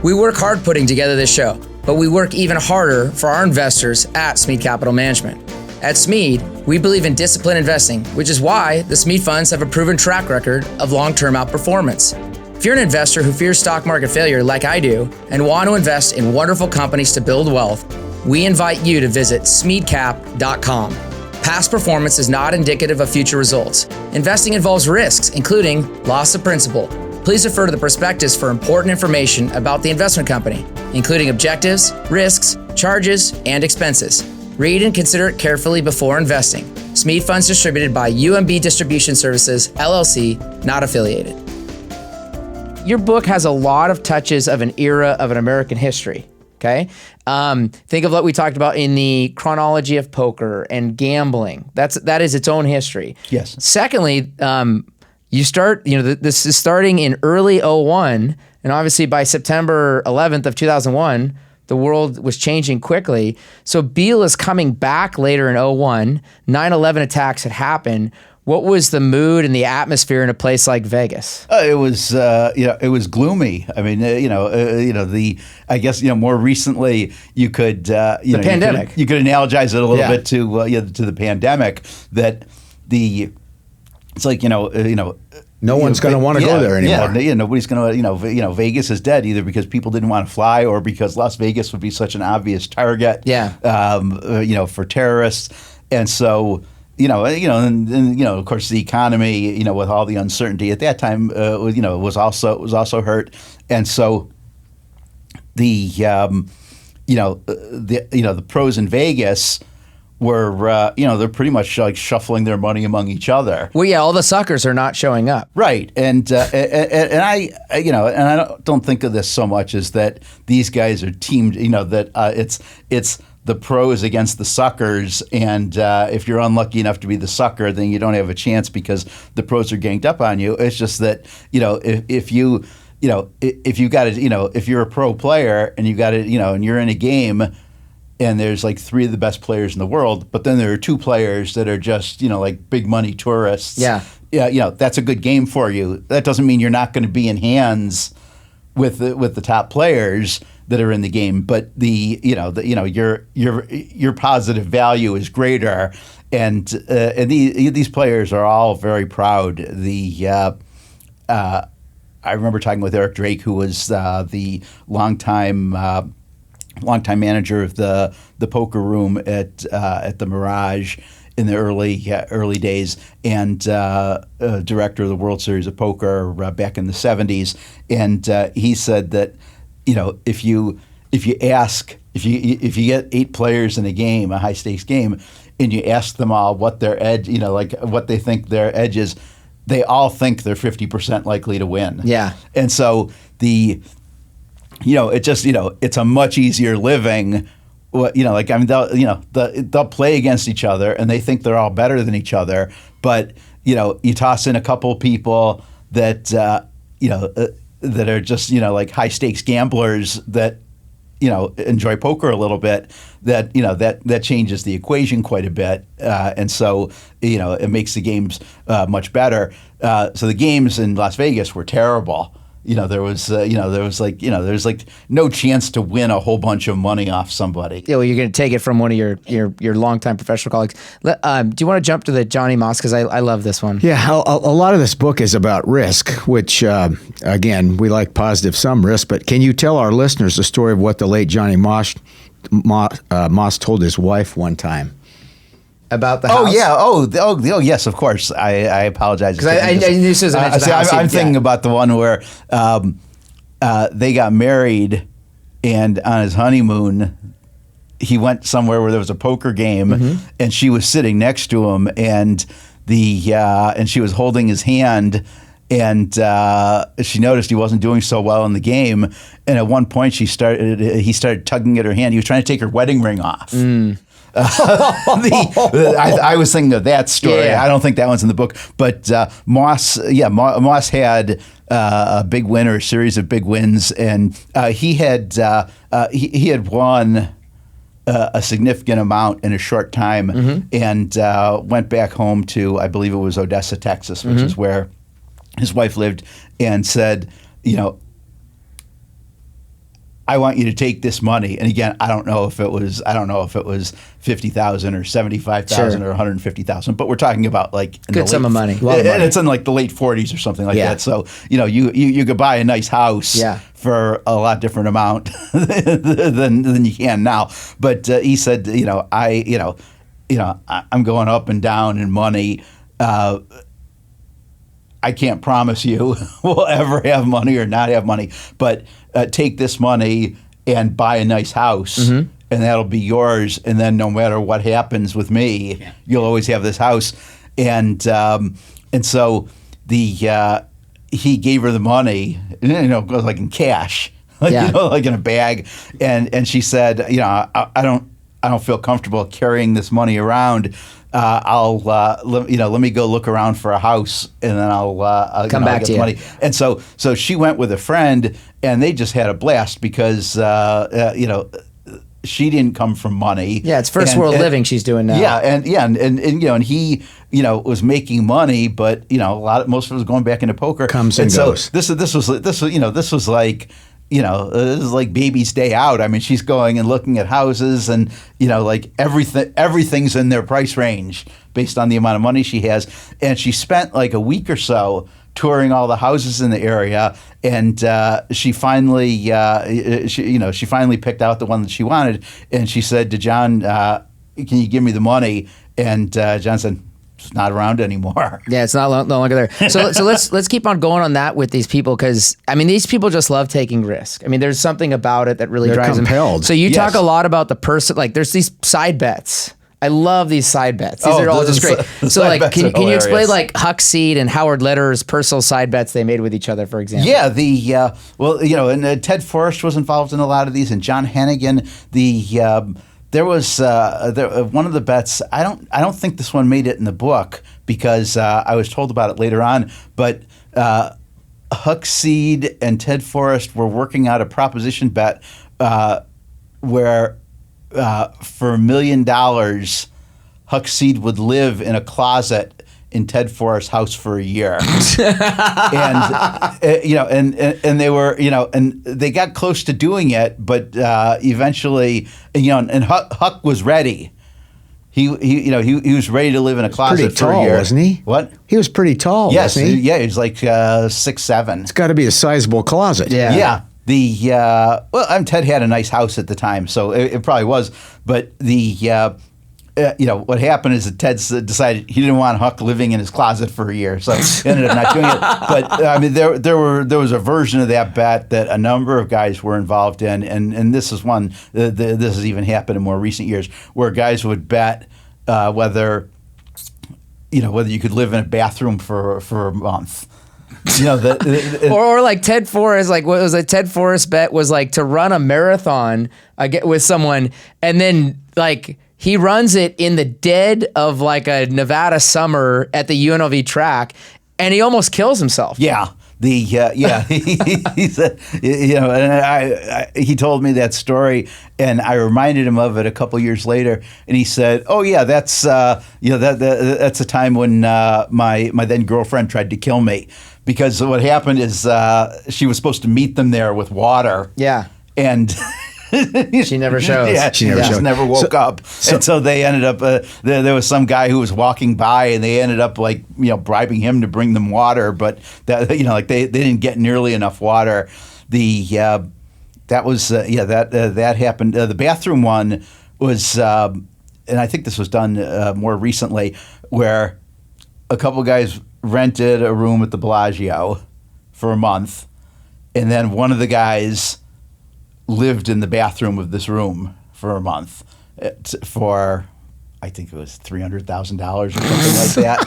We work hard putting together this show, but we work even harder for our investors at Smead Capital Management. At Smead, we believe in disciplined investing, which is why the Smead funds have a proven track record of long-term outperformance. If you're an investor who fears stock market failure like I do and want to invest in wonderful companies to build wealth, we invite you to visit smeadcap.com. Past performance is not indicative of future results. Investing involves risks, including loss of principal. Please refer to the prospectus for important information about the investment company, including objectives, risks, charges, and expenses. Read and consider it carefully before investing. Smead Funds distributed by UMB Distribution Services, LLC, not affiliated. Your book has a lot of touches of an era of an American history. Okay. Think of what we talked about in the chronology of poker and gambling. That is its own history. Yes. Secondly, this is starting in early 2001, and obviously by September 11th of 2001, the world was changing quickly. So Beal is coming back later in 2001. 9/11 attacks had happened. What was the mood and the atmosphere in a place like Vegas? It was gloomy. I mean, I guess more recently you could the pandemic. You could analogize it a little bit to the pandemic. It's like no one's going to want to go there anymore. Yeah, nobody's going to. Vegas is dead either because people didn't want to fly or because Las Vegas would be such an obvious target. Yeah. For terrorists, and so. Of course, the economy, with all the uncertainty at that time, was also hurt, and so the pros in Vegas were, they're pretty much like shuffling their money among each other. Well, yeah, all the suckers are not showing up, right? And I don't think of this so much as that these guys are teamed. That it's the pros against the suckers, and if you're unlucky enough to be the sucker, then you don't have a chance because the pros are ganged up on you. It's just that if you if you got to, if you're a pro player and you got to, and you're in a game and there's like 3 of the best players in the world, but then there are 2 players that are just, like big money tourists. Yeah. Yeah, that's a good game for you. That doesn't mean you're not going to be in hands with the top players that are in the game, but your positive value is greater, and these players are all very proud. I remember talking with Eric Drake, who was the longtime manager of the poker room at the Mirage in the early days, and director of the World Series of Poker back in the 70s. And he said that if you get 8 players in a game, a high stakes game, and you ask them all what their edge, like what they think their edge is, they all think they're 50% likely to win. Yeah. And so it's a much easier living. They'll play against each other and they think they're all better than each other. But you toss in a couple people that that are just like high stakes gamblers that enjoy poker a little bit. That changes the equation quite a bit, and so it makes the games much better. So the games in Las Vegas were terrible. There was no chance to win a whole bunch of money off somebody. You're going to take it from one of your longtime professional colleagues. Do you want to jump to the Johnny Moss? Because I love this one. Yeah, a lot of this book is about risk, which, again, we like positive sum risk. But can you tell our listeners the story of what the late Johnny Moss told his wife one time? About the house? Oh, yeah. Oh, yes, of course. I apologize. Because I knew this was I'm thinking about the one where they got married, and on his honeymoon, he went somewhere where there was a poker game, and she was sitting next to him, and she was holding his hand, and she noticed he wasn't doing so well in the game, and at one point he started tugging at her hand. He was trying to take her wedding ring off. I was thinking of that story. Yeah. I don't think that one's in the book, but Moss had a big win, or a series of big wins, and he had won a significant amount in a short time, and went back home to, I believe it was Odessa, Texas, which is where his wife lived, and said, I want you to take this money. And again, I don't know if it was $50,000 or $75,000 or $150,000, but we're talking about like good sum of money. And it's in like the late 40s or something like that. So you could buy a nice house for a lot different amount than you can now. But he said, I'm going up and down in money. I can't promise you we'll ever have money or not have money, but take this money and buy a nice house, and that'll be yours. And then no matter what happens with me, you'll always have this house. And so he gave her the money, like in cash, like in a bag. And she said, I don't feel comfortable carrying this money around. Let me go look around for a house, and then I'll come back to you. Money. And so she went with a friend, and they just had a blast because she didn't come from money. Yeah, it's first world living she's doing now. Yeah, and he was making money, but most of it was going back into poker. Comes and goes. This was like. This is like baby's day out. I mean, she's going and looking at houses, and like everything's in their price range based on the amount of money she has. And she spent like a week or so touring all the houses in the area, and she finally picked out the one that she wanted. And she said to John, "Can you give me the money?" And John said, "It's not around anymore." Yeah, it's no longer there. So let's keep on going on that with these people, because these people just love taking risk. There's something about it that really drives compelled. them. So you talk a lot about the person. Like, there's these side bets. I love these side bets. These are all just great. So like, can you explain like Huck Seed and Howard Letter's personal side bets they made with each other, for example? Yeah, and Ted Forrest was involved in a lot of these, and John Hannigan. There was one of the bets. I don't think this one made it in the book, because I was told about it later on. But Huckseed and Ted Forrest were working out a proposition bet where for $1 million, Huckseed would live in a closet in Ted Forrest's house for a year, and and they were, and they got close to doing it, but eventually, and Huck was ready. He was ready to live in a closet pretty for tall, a year. wasn't he? What? He was pretty tall, Yes, wasn't he? yeah, he was like 6'7". It's got to be a sizable closet. Yeah. Yeah. Ted had a nice house at the time, so it probably was. But what happened is that Ted decided he didn't want Huck living in his closet for a year, so he ended up not doing it. But I mean, there was a version of that bet that a number of guys were involved in, and this is one. This has even happened in more recent years, where guys would bet whether you could live in a bathroom for a month. Or like Ted Forrest, like what was a Ted Forrest bet was like to run a marathon with someone, and then like he runs it in the dead of like a Nevada summer at the UNLV track, and he almost kills himself. Yeah. He said, and he told me that story, and I reminded him of it a couple years later, and he said, "Oh yeah, that's that's a time when my then girlfriend tried to kill me, because what happened is she was supposed to meet them there with water, and." She never shows. Yeah, she never woke up. And so they ended up, there was some guy who was walking by, and they ended up bribing him to bring them water, but that, they didn't get nearly enough water. That happened. The bathroom one was, and I think this was done more recently, where a couple guys rented a room at the Bellagio for a month, and then one of the guys lived in the bathroom of this room for a month for, I think it was $300,000 or something like that.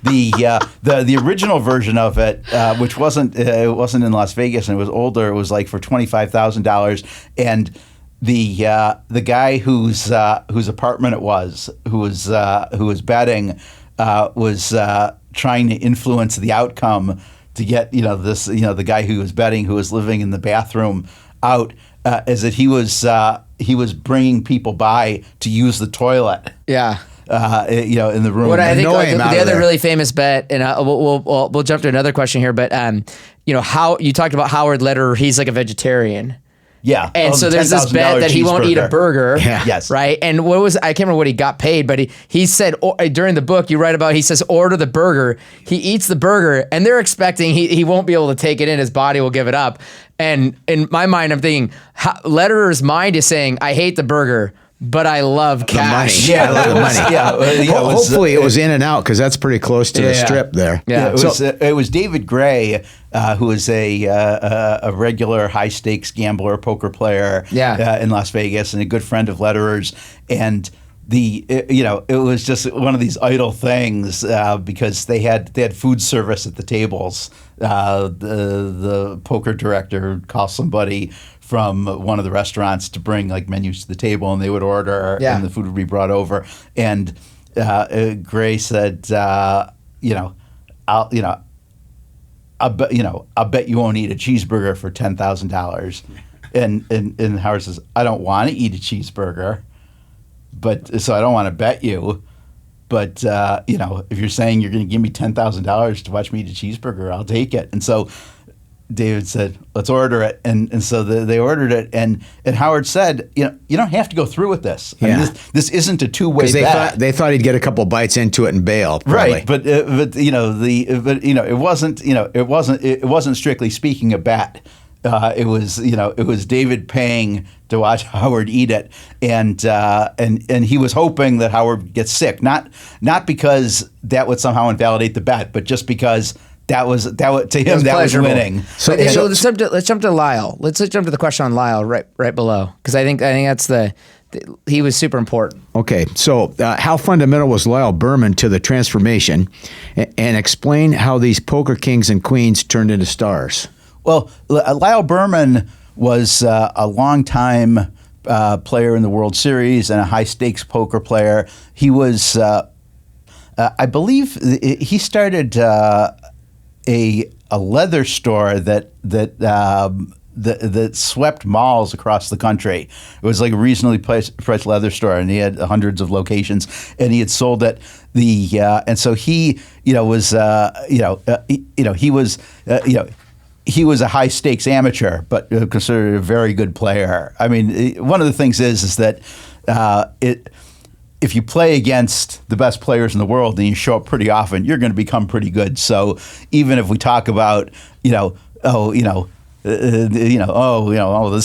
The original version of it, which wasn't in Las Vegas and it was older, it was like for $25,000, and the guy whose apartment it was, who was betting, was trying to influence the outcome to get the guy who was betting, who was living in the bathroom, out. Is that he was bringing people by to use the toilet. Yeah. In the room. What I think the other really famous bet, and we'll jump to another question here, but how you talked about Howard Lederer, he's like a vegetarian. Yeah. And so there's this bet that he won't eat a burger. Yeah. Yes. Right. And I can't remember what he got paid, but he said during the book you write about, he says, order the burger. He eats the burger and they're expecting he won't be able to take it in. His body will give it up. And in my mind, I'm thinking Lederer's mind is saying, I hate the burger, but I love cash. Yeah, I love the money. Hopefully it was in and out, because that's pretty close to the strip there. Yeah. It was David Gray, who is a regular high stakes gambler, poker player in Las Vegas, and a good friend of Lederer's. And it was just one of these idle things, because they had food service at the tables. The poker director called somebody from one of the restaurants to bring like menus to the table, and they would order, and the food would be brought over. And Gray said, I'll bet you won't eat a cheeseburger for $10,000. And Howard says, I don't want to eat a cheeseburger, so I don't want to bet you. But if you're saying you're going to give me $10,000 to watch me eat a cheeseburger, I'll take it. And so David said, let's order it. And so they ordered it. And Howard said, you don't have to go through with this. I mean, this isn't a two-way bet. They thought he'd get a couple bites into it and bail. Probably. Right. But it wasn't strictly speaking a bet. It was David paying to watch Howard eat it, and he was hoping that Howard gets sick, not because that would somehow invalidate the bet, but just because that was to him that was winning. So let's jump to Lyle. Let's jump to the question on Lyle right below, because I think that's he was super important. Okay, so how fundamental was Lyle Berman to the transformation, and explain how these poker kings and queens turned into stars. Well, Lyle Berman was a longtime player in the World Series and a high-stakes poker player. He was, I believe, he started a a leather store that swept malls across the country. It was like a reasonably priced leather store, and he had hundreds of locations, and he had sold it. And so he, was, he was a high stakes amateur, but considered a very good player. I mean, one of the things is that if you play against the best players in the world and you show up pretty often, you're going to become pretty good. So even if we talk about, this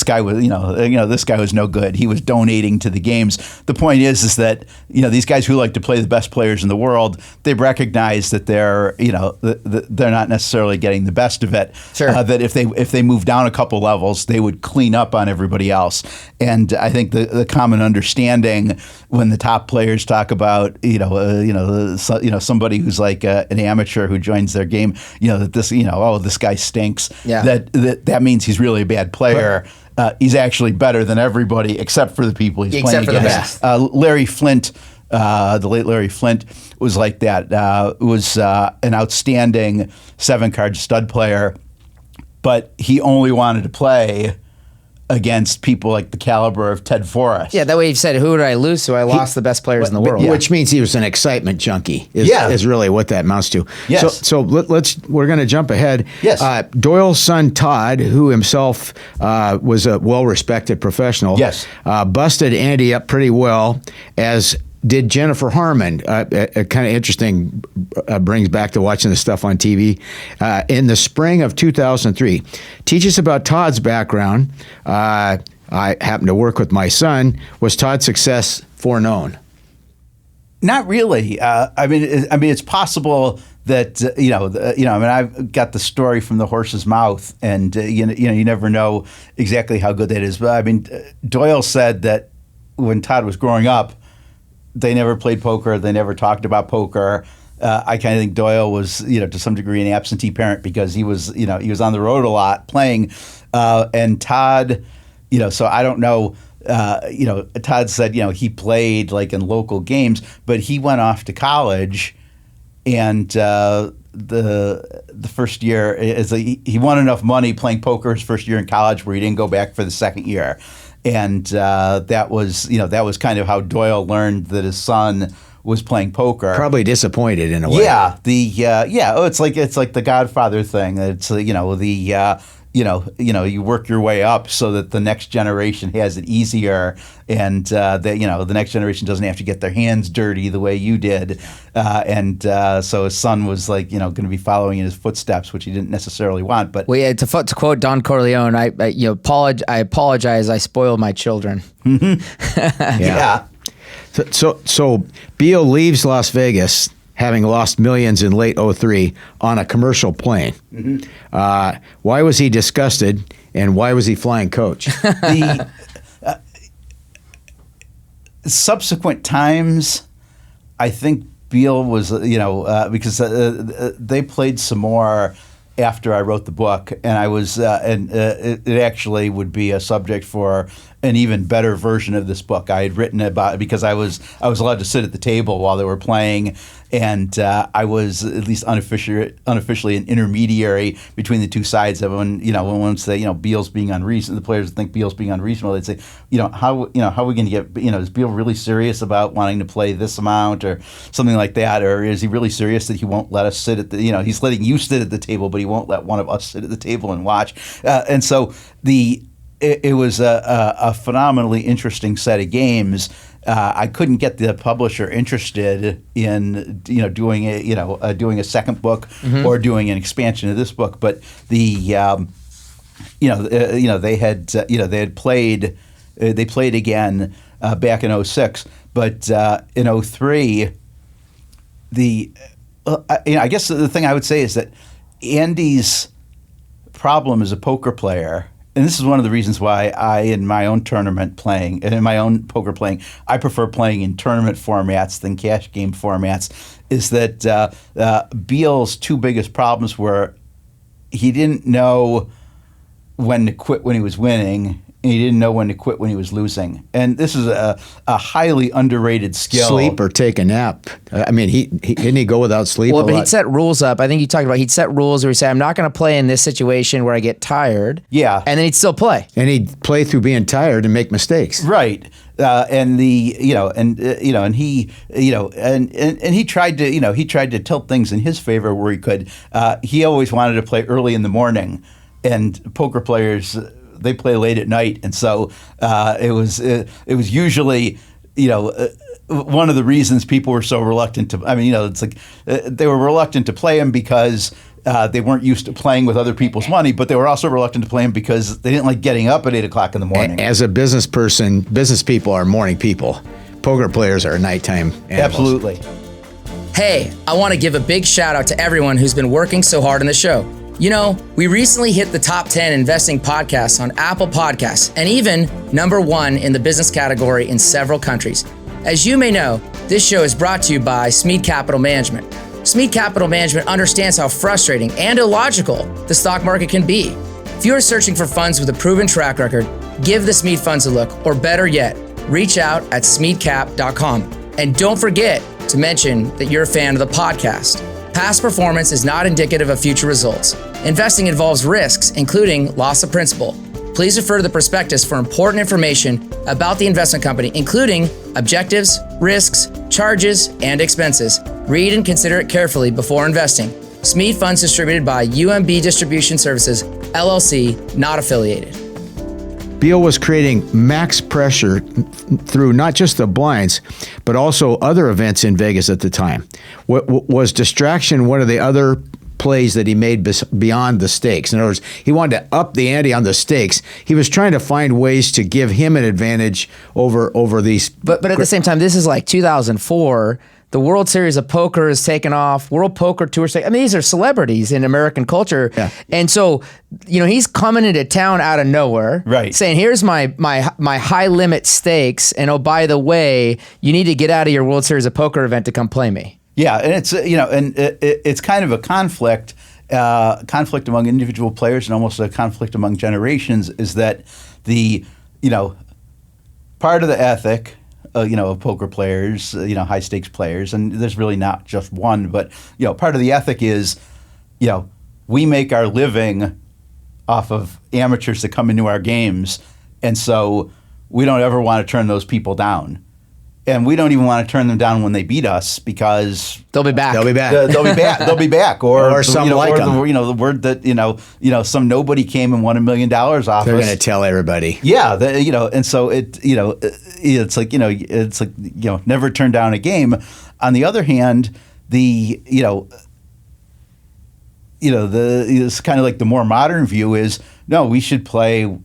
guy was, this guy was no good. He was donating to the games. The point is that, these guys who like to play the best players in the world, they recognize that they're not necessarily getting the best of it. Sure. That if they move down a couple levels, they would clean up on everybody else. And I think the common understanding when the top players talk about, somebody who's like an amateur who joins their game, that this guy stinks. Yeah. That means he's really a bad player. He's actually better than everybody except for the people he's playing against. Larry Flint, the late Larry Flint, was like that. Was an outstanding 7-card stud player, but he only wanted to play against people like the caliber of Ted Forrest. Yeah, that way you've said, who did I lose to? I lost the best players in the world. Which means he was an excitement junkie, is really what that amounts to. Yes. So we're going to jump ahead. Yes. Doyle's son, Todd, who himself was a well-respected professional, busted Andy up pretty well, as did Jennifer Harmon. Kind of interesting, brings back to watching the stuff on TV. In the spring of 2003, teach us about Todd's background. I happened to work with my son. Was Todd's success foreknown? Not really. I mean, it's possible that I've got the story from the horse's mouth, and you never know exactly how good that is. But I mean, Doyle said that when Todd was growing up, they never played poker. They never talked about poker. I kind of think Doyle was, to some degree, an absentee parent because he was on the road a lot playing. And Todd, so I don't know. Todd said, he played like in local games, but he went off to college, and the first year he won enough money playing poker his first year in college where he didn't go back for the second year. And that was kind of how Doyle learned that his son was playing poker. Probably disappointed in a way. Yeah, it's like the Godfather thing. It's you work your way up so that the next generation has it easier, and the next generation doesn't have to get their hands dirty the way you did. So his son was going to be following in his footsteps, which he didn't necessarily want. But to quote Don Corleone, I apologize. I spoiled my children. Yeah. So Beal leaves Las Vegas, having lost millions in late 2003 on a commercial plane. Mm-hmm. Why was he disgusted, and why was he flying coach? The subsequent times, I think Beal was, because they played some more after I wrote the book, and I was, it actually would be a subject for an even better version of this book. I had written about it because I was allowed to sit at the table while they were playing, and I was at least unofficially an intermediary between the two sides of it. When one say Beal's being unreasonable, the players think Beal's being unreasonable. They'd say, how are we going to get, is Beal really serious about wanting to play this amount or something like that, or is he really serious that he won't let us sit at the, he's letting you sit at the table, but he won't let one of us sit at the table and watch, and so it was a phenomenally interesting set of games. I couldn't get the publisher interested in doing a second book or doing an expansion of this book, but they had played again back in 2006, but in 2003 I guess the thing I would say is that Andy's problem as a poker player. And this is one of the reasons why in my own poker playing, I prefer playing in tournament formats than cash game formats, is that Beal's two biggest problems were he didn't know when to quit when he was winning, and he didn't know when to quit when he was losing. And this is a highly underrated skill. Sleep or take a nap. I mean, he didn't he go without sleep? Well, but he'd set rules up. I think you talked about he'd set rules where he'd say, I'm not going to play in this situation where I get tired. Yeah. And then he'd still play. And he'd play through being tired and make mistakes. Right. And he tried to tilt things in his favor where he could. He always wanted to play early in the morning, and poker players, they play late at night, and so it was usually one of the reasons people were so reluctant to. I mean, it's like they were reluctant to play him because they weren't used to playing with other people's money, but they were also reluctant to play him because they didn't like getting up at 8 o'clock in the morning. As a business person, business people are morning people. Poker players are nighttime animals. Absolutely. Hey, I want to give a big shout out to everyone who's been working so hard on the show. We recently hit the top 10 investing podcasts on Apple Podcasts and even number 1 in the business category in several countries. As you may know, this show is brought to you by Smead Capital Management. Smead Capital Management understands how frustrating and illogical the stock market can be. If you are searching for funds with a proven track record, give the Smead funds a look, or better yet, reach out at smeadcap.com. And don't forget to mention that you're a fan of the podcast. Past performance is not indicative of future results. Investing involves risks, including loss of principal. Please refer to the prospectus for important information about the investment company, including objectives, risks, charges, and expenses. Read and consider it carefully before investing. Smead Funds distributed by UMB Distribution Services, LLC, not affiliated. Beal was creating max pressure through not just the blinds, but also other events in Vegas at the time. Was distraction one of the other plays that he made beyond the stakes? In other words, he wanted to up the ante on the stakes. He was trying to find ways to give him an advantage over these. But at the same time, this is like 2004. The World Series of Poker is taken off. World Poker Tour. I mean, these are celebrities in American culture. Yeah. And so, he's coming into town out of nowhere. Right. Saying, here's my high limit stakes. And oh, by the way, you need to get out of your World Series of Poker event to come play me. Yeah. And it's, it's kind of a conflict among individual players and almost a conflict among generations is that the, part of the ethic of poker players, high stakes players, and there's really not just one, but part of the ethic is, we make our living off of amateurs that come into our games, and so we don't ever want to turn those people down, and we don't even want to turn them down when they beat us because they'll be back. They'll be back. They'll be back. Or some like them. The word that some nobody came and won $1 million off. They're going to tell everybody. Yeah, and so it's like never turn down a game. On the other hand, it's kind of like the more modern view is no, we should play.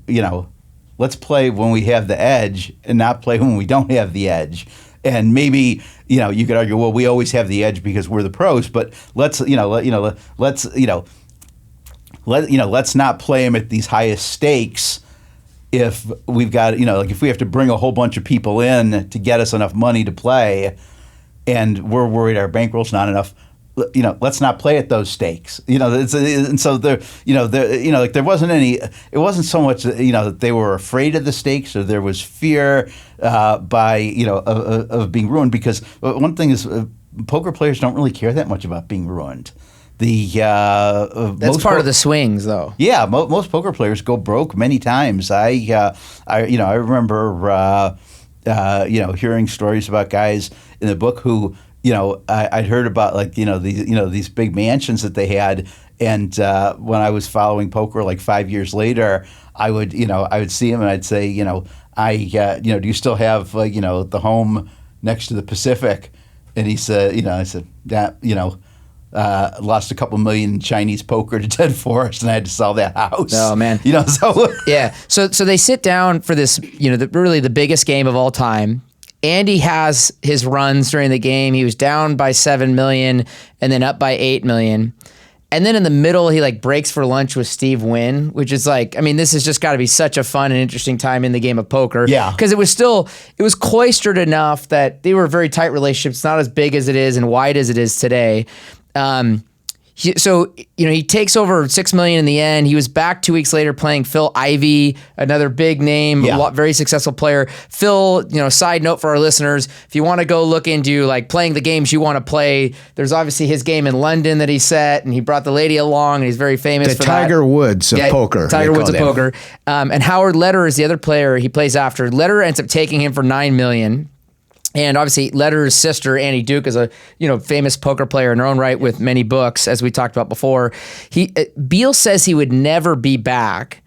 Let's play when we have the edge and not play when we don't have the edge. And maybe you could argue, well, we always have the edge because we're the pros. But let's not play them at these highest stakes. If we've got if we have to bring a whole bunch of people in to get us enough money to play, and we're worried our bankroll's not enough. Let's not play at those stakes. And so there wasn't any. It wasn't so much that they were afraid of the stakes or there was fear of being ruined. Because one thing is, poker players don't really care that much about being ruined. That's part of the swings, though. Yeah, most poker players go broke many times. I remember hearing stories about guys in the book who. I'd heard about these big mansions that they had, and when I was following poker 5 years later, I would see him and I'd say, do you still have the home next to the Pacific? And he said, I said, lost a couple million Chinese poker to Ted Forrest, and I had to sell that house. Oh man, so yeah. So they sit down for this, really the biggest game of all time. Andy has his runs during the game. He was down by 7 million and then up by 8 million. And then in the middle, he breaks for lunch with Steve Wynn, which is this has just got to be such a fun and interesting time in the game of poker. Yeah. Because it was cloistered enough that they were very tight relationships, not as big as it is and wide as it is today. he takes over $6 million in the end. He was back 2 weeks later playing Phil Ivey, another big name, very successful player. Phil, side note for our listeners, if you want to go look into like playing the games you want to play, there's obviously his game in London that he set, and he brought the lady along, and he's very famous for Tiger that. Woods of poker. Tiger Woods of poker. And Howard Lederer is the other player he plays after. Lederer ends up taking him for $9 million. And obviously, Lederer's sister, Annie Duke, is a famous poker player in her own right with many books, as we talked about before. Beal says he would never be back.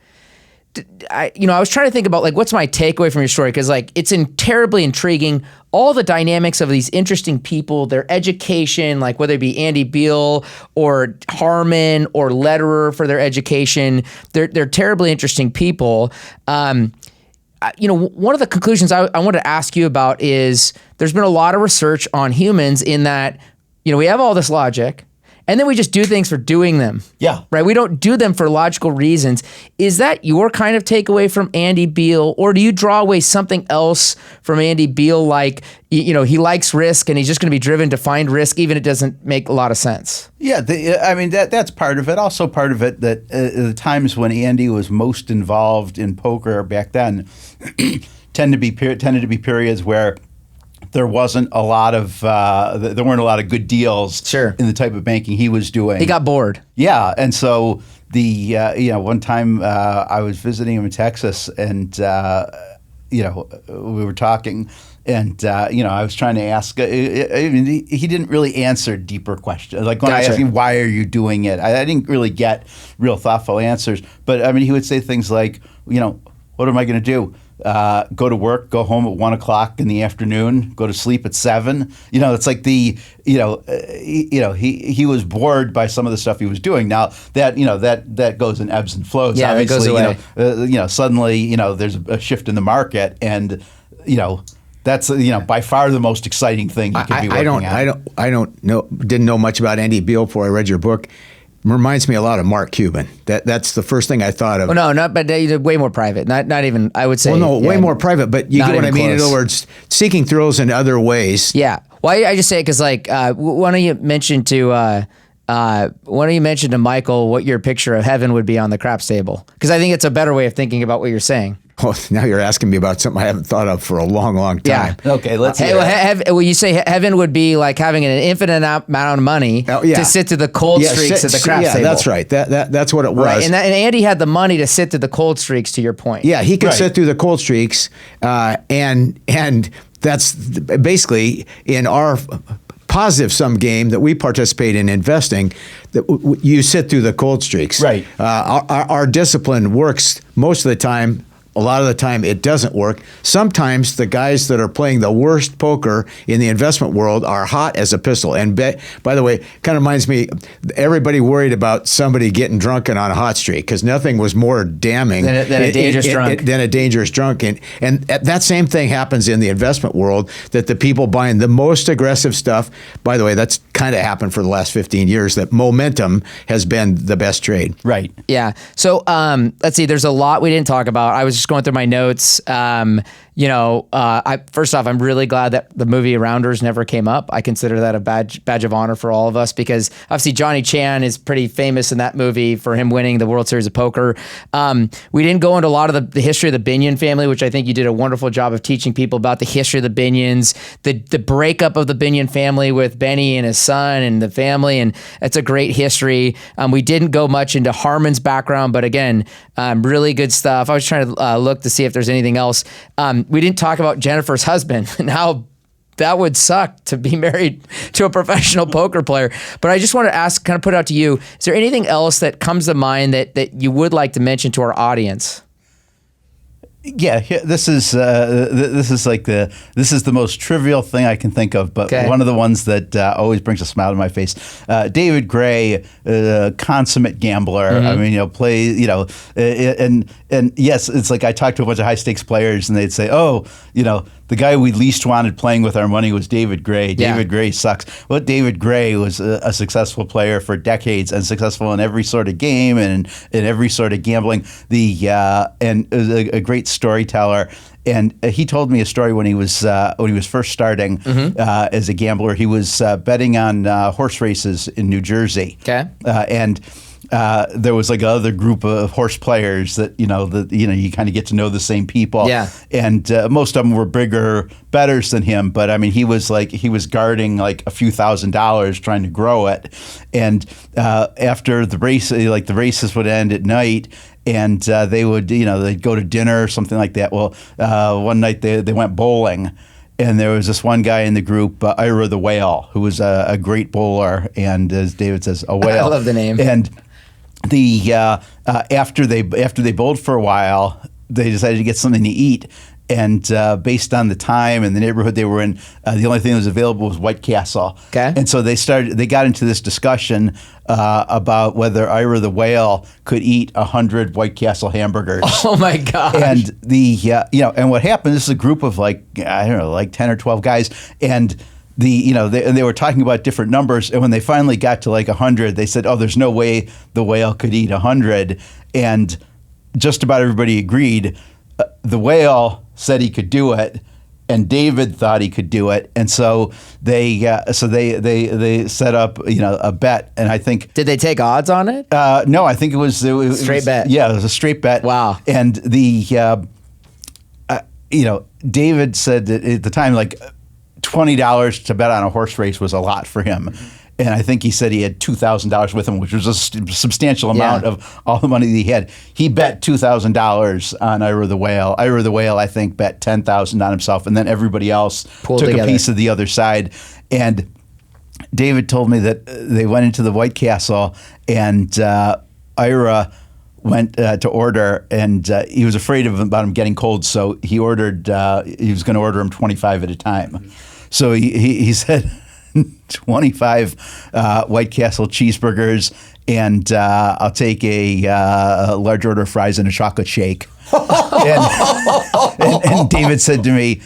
I was trying to think about what's my takeaway from your story, because it's terribly intriguing. All the dynamics of these interesting people, their education, whether it be Andy Beal or Harmon or Lederer for their education, they're terribly interesting people. One of the conclusions I want to ask you about is there's been a lot of research on humans in that, we have all this logic and then we just do things for doing them. Yeah. Right? We don't do them for logical reasons. Is that your kind of takeaway from Andy Beal, or do you draw away something else from Andy Beal, he likes risk and he's just going to be driven to find risk even if it doesn't make a lot of sense? Yeah, that's part of it. Also part of it that the times when Andy was most involved in poker back then tended to be periods where there wasn't a lot of there weren't a lot of good deals in the type of banking he was doing. He got bored. Yeah, and so one time I was visiting him in Texas, and we were talking, and I was trying to ask. He didn't really answer deeper questions. Like when I asked him, "Why are you doing it?" I didn't really get real thoughtful answers. But he would say things like, "What am I going to do? Go to work, go home at 1 o'clock in the afternoon, go to sleep at 7. It's like he was bored by some of the stuff he was doing. Now that goes in ebbs and flows. Yeah, obviously, that goes away. Suddenly, there's a shift in the market, and that's by far the most exciting thing you could be working on. Didn't know much about Andy Beal before I read your book. Reminds me a lot of Mark Cuban. That's the first thing I thought of. Well, no, but way more private. Not even, I would say. Well, no, way more private, but you get what I mean? In other words, seeking thrills in other ways. Yeah. Why I just say it because, why don't you mention to Michael what your picture of heaven would be on the craps table? Because I think it's a better way of thinking about what you're saying. Well, now you're asking me about something I haven't thought of for a long, long time. Yeah. Okay, let's see. You say heaven would be like having an infinite amount of money to sit to the cold streaks at the craps table. Yeah, that's right. That's what it was. Right, and Andy had the money to sit to the cold streaks, to your point. Yeah, he could sit through the cold streaks, and that's basically in our positive sum game that we participate in investing, that you sit through the cold streaks. Right. Our discipline works most of the time. A lot of the time, it doesn't work. Sometimes the guys that are playing the worst poker in the investment world are hot as a pistol. And by the way, kind of reminds me, everybody worried about somebody getting drunken on a hot streak because nothing was more damning than a dangerous drunk. Than a dangerous drunk. And that same thing happens in the investment world, that the people buying the most aggressive stuff, by the way, that's kind of happened for the last 15 years, that momentum has been the best trade. Right. Yeah. So let's see, there's a lot we didn't talk about. I was just going through my notes. First off, I'm really glad that the movie Rounders never came up. I consider that a badge of honor for all of us, because obviously Johnny Chan is pretty famous in that movie for him winning the World Series of Poker. We didn't go into a lot of the history of the Binion family, which I think you did a wonderful job of teaching people about the history of the Binions, the breakup of the Binion family with Benny and his son and the family, and it's a great history. We didn't go much into Harmon's background, but again, really good stuff. I was trying to look to see if there's anything else. We didn't talk about Jennifer's husband and how that would suck to be married to a professional poker player. But I just want to ask, kind of put it out to you, is there anything else that comes to mind that you would like to mention to our audience? Yeah, this is the most trivial thing I can think of, but one of the ones that always brings a smile to my face. David Gray, consummate gambler. Mm-hmm. And yes, it's like I talked to a bunch of high stakes players, and they'd say, the guy we least wanted playing with our money was David Gray. David Gray sucks. Well, David Gray was a successful player for decades and successful in every sort of game and in every sort of gambling. And a great storyteller. And he told me a story when he was first starting as a gambler. He was betting on horse races in New Jersey. Okay. And there was like another group of horse players that you kind of get to know the same people. Yeah. And most of them were bigger bettors than him, but I mean he was guarding like a few $1,000s trying to grow it. And after the race, like the races would end at night. And they would, they'd go to dinner or something like that. Well, one night they went bowling, and there was this one guy in the group, Ira the Whale, who was a great bowler, and as David says, a whale. I love the name. And the after they bowled for a while, they decided to get something to eat. And based on the time and the neighborhood they were in, the only thing that was available was White Castle. Okay. And so they got into this discussion about whether Ira the Whale could eat 100 White Castle hamburgers. Oh my gosh. And and what happened, this is a group of like 10 or 12 guys, and they were talking about different numbers, and when they finally got to like 100, they said, "Oh, there's no way the whale could eat 100." And just about everybody agreed. The whale said he could do it, and David thought he could do it, and so they set up a bet, and I think did they take odds on it? No, I think it was straight bet. Yeah, it was a straight bet. Wow. And David said that at the time like $20 to bet on a horse race was a lot for him. And I think he said he had $2,000 with him, which was a substantial amount of all the money that he had. He bet $2,000 on Ira the Whale. Ira the Whale, I think, bet $10,000 on himself, and then everybody else took together a piece of the other side. And David told me that they went into the White Castle, and Ira went to order, and he was afraid about him getting cold, so he ordered. He was going to order him 25 at a time. So he said 25 White Castle cheeseburgers, and I'll take a large order of fries and a chocolate shake. and David said to me,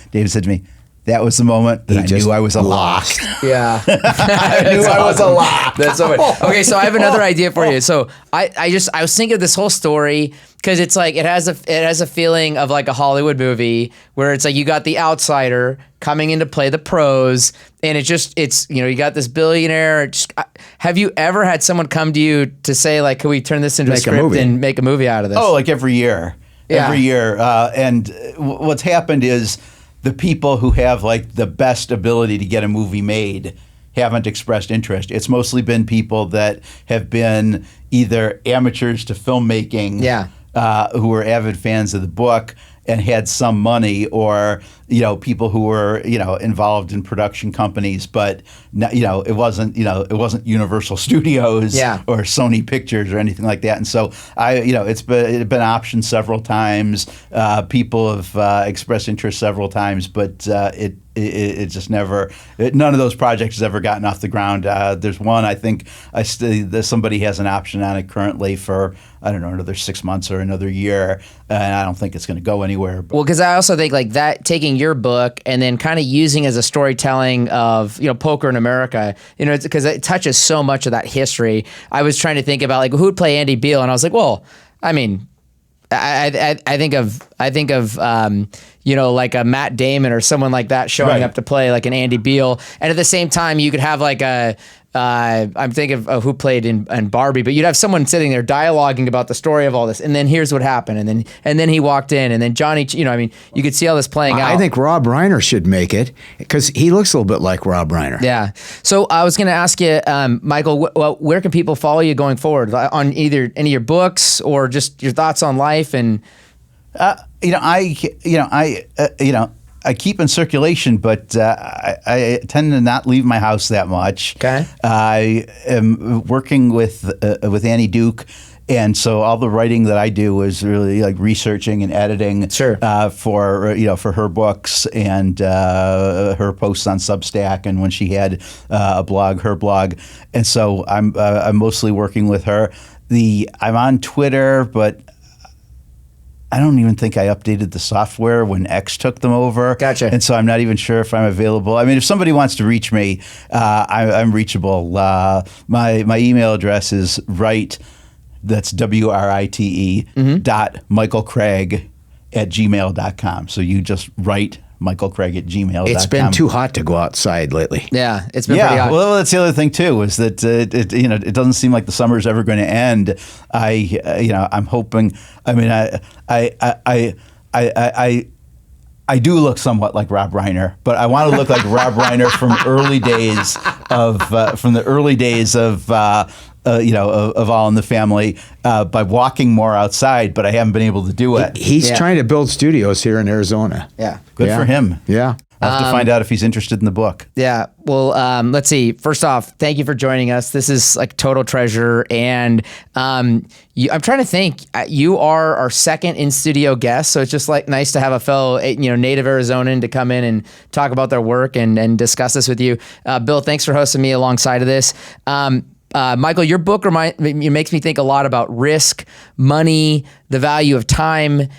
that was the moment that I knew I was a lock. Yeah. I knew I was a lock. That's so funny. Okay, so I have another idea for you. So I was thinking of this whole story because it's like it has a feeling of like a Hollywood movie where it's like you got the outsider coming in to play the pros, and it's you got this billionaire. Have you ever had someone come to you to say like, can we turn this into a script and make a movie out of this? Oh, like every year. Yeah. Every year. And what's happened is the people who have like the best ability to get a movie made haven't expressed interest. It's mostly been people that have been either amateurs to filmmaking, who are avid fans of the book and had some money, or people who were involved in production companies, but it wasn't Universal Studios or Sony Pictures or anything like that. And so it's been optioned several times. People have expressed interest several times, but it just never. None of those projects has ever gotten off the ground. There's one I think somebody has an option on it currently for another 6 months or another year, and I don't think it's going to go anywhere. Well, because I also think like that, taking your book and then kind of using as a storytelling of poker in America, because it touches so much of that history. I was trying to think about like who would play Andy Beal, and I was like, well, I mean, I think of like a Matt Damon or someone like that showing up to play like an Andy Beal, and at the same time you could have like a I'm thinking of who played in Barbie, but you'd have someone sitting there dialoguing about the story of all this, and then here's what happened, and then he walked in, and then Johnny, you could see all this playing out. I think Rob Reiner should make it because he looks a little bit like Rob Reiner. Yeah. So I was going to ask you, Michael, where can people follow you going forward on either any of your books or just your thoughts on life and. I keep in circulation, but I tend to not leave my house that much. Okay. I am working with Annie Duke, and so all the writing that I do is really like researching and editing for her books and her posts on Substack, and when she had a blog, her blog, and so I'm mostly working with her. I'm on Twitter, but I don't even think I updated the software when X took them over. Gotcha. And so I'm not even sure if I'm available. I mean, if somebody wants to reach me, I'm reachable. My email address is that's WRITE mm-hmm. .MichaelCraig michaelcraig@gmail.com. So you just write michaelcraig@gmail.com. It's been too hot to go outside lately. Yeah, it's been pretty hot. Well, that's the other thing too, is that it doesn't seem like the summer is ever going to end. I'm hoping. I mean, I do look somewhat like Rob Reiner, but I want to look like Rob Reiner from the early days of All in the Family by walking more outside, but I haven't been able to do it. He's trying to build studios here in Arizona. Yeah. Good for him. Yeah. I'll have to find out if he's interested in the book. Yeah. Well, let's see. First off, thank you for joining us. This is like total treasure. And I'm trying to think. You are our second in-studio guest, so it's just like nice to have a fellow, native Arizonan to come in and talk about their work and discuss this with you. Bill, thanks for hosting me alongside of this. Michael, your book makes me think a lot about risk, money, the value of time.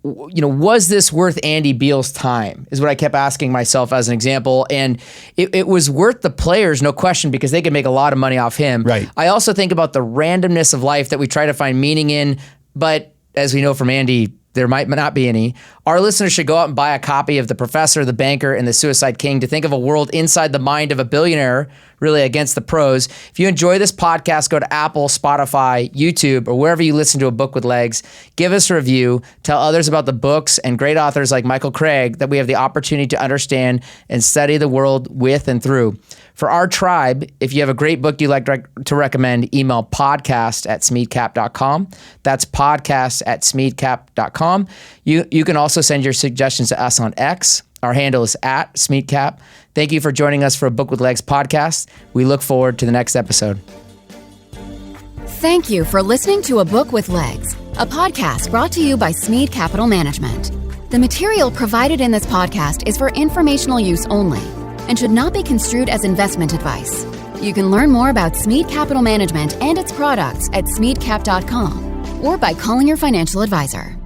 Was this worth Andy Beal's time is what I kept asking myself as an example. And it was worth the players, no question, because they could make a lot of money off him. Right. I also think about the randomness of life that we try to find meaning in, but as we know from Andy, there might not be any. Our listeners should go out and buy a copy of The Professor, The Banker, and The Suicide King to think of a world inside the mind of a billionaire, really against the pros. If you enjoy this podcast, go to Apple, Spotify, YouTube, or wherever you listen to A Book with Legs. Give us a review. Tell others about the books and great authors like Michael Craig that we have the opportunity to understand and study the world with and through. For our tribe, if you have a great book you'd like to recommend, email podcast@smeadcap.com. That's podcast@smeadcap.com. You can also send your suggestions to us on X. Our handle is @SmeadCap. Thank you for joining us for A Book with Legs podcast. We look forward to the next episode. Thank you for listening to A Book with Legs, a podcast brought to you by Smead Capital Management. The material provided in this podcast is for informational use only and should not be construed as investment advice. You can learn more about Smead Capital Management and its products at smeadcap.com or by calling your financial advisor.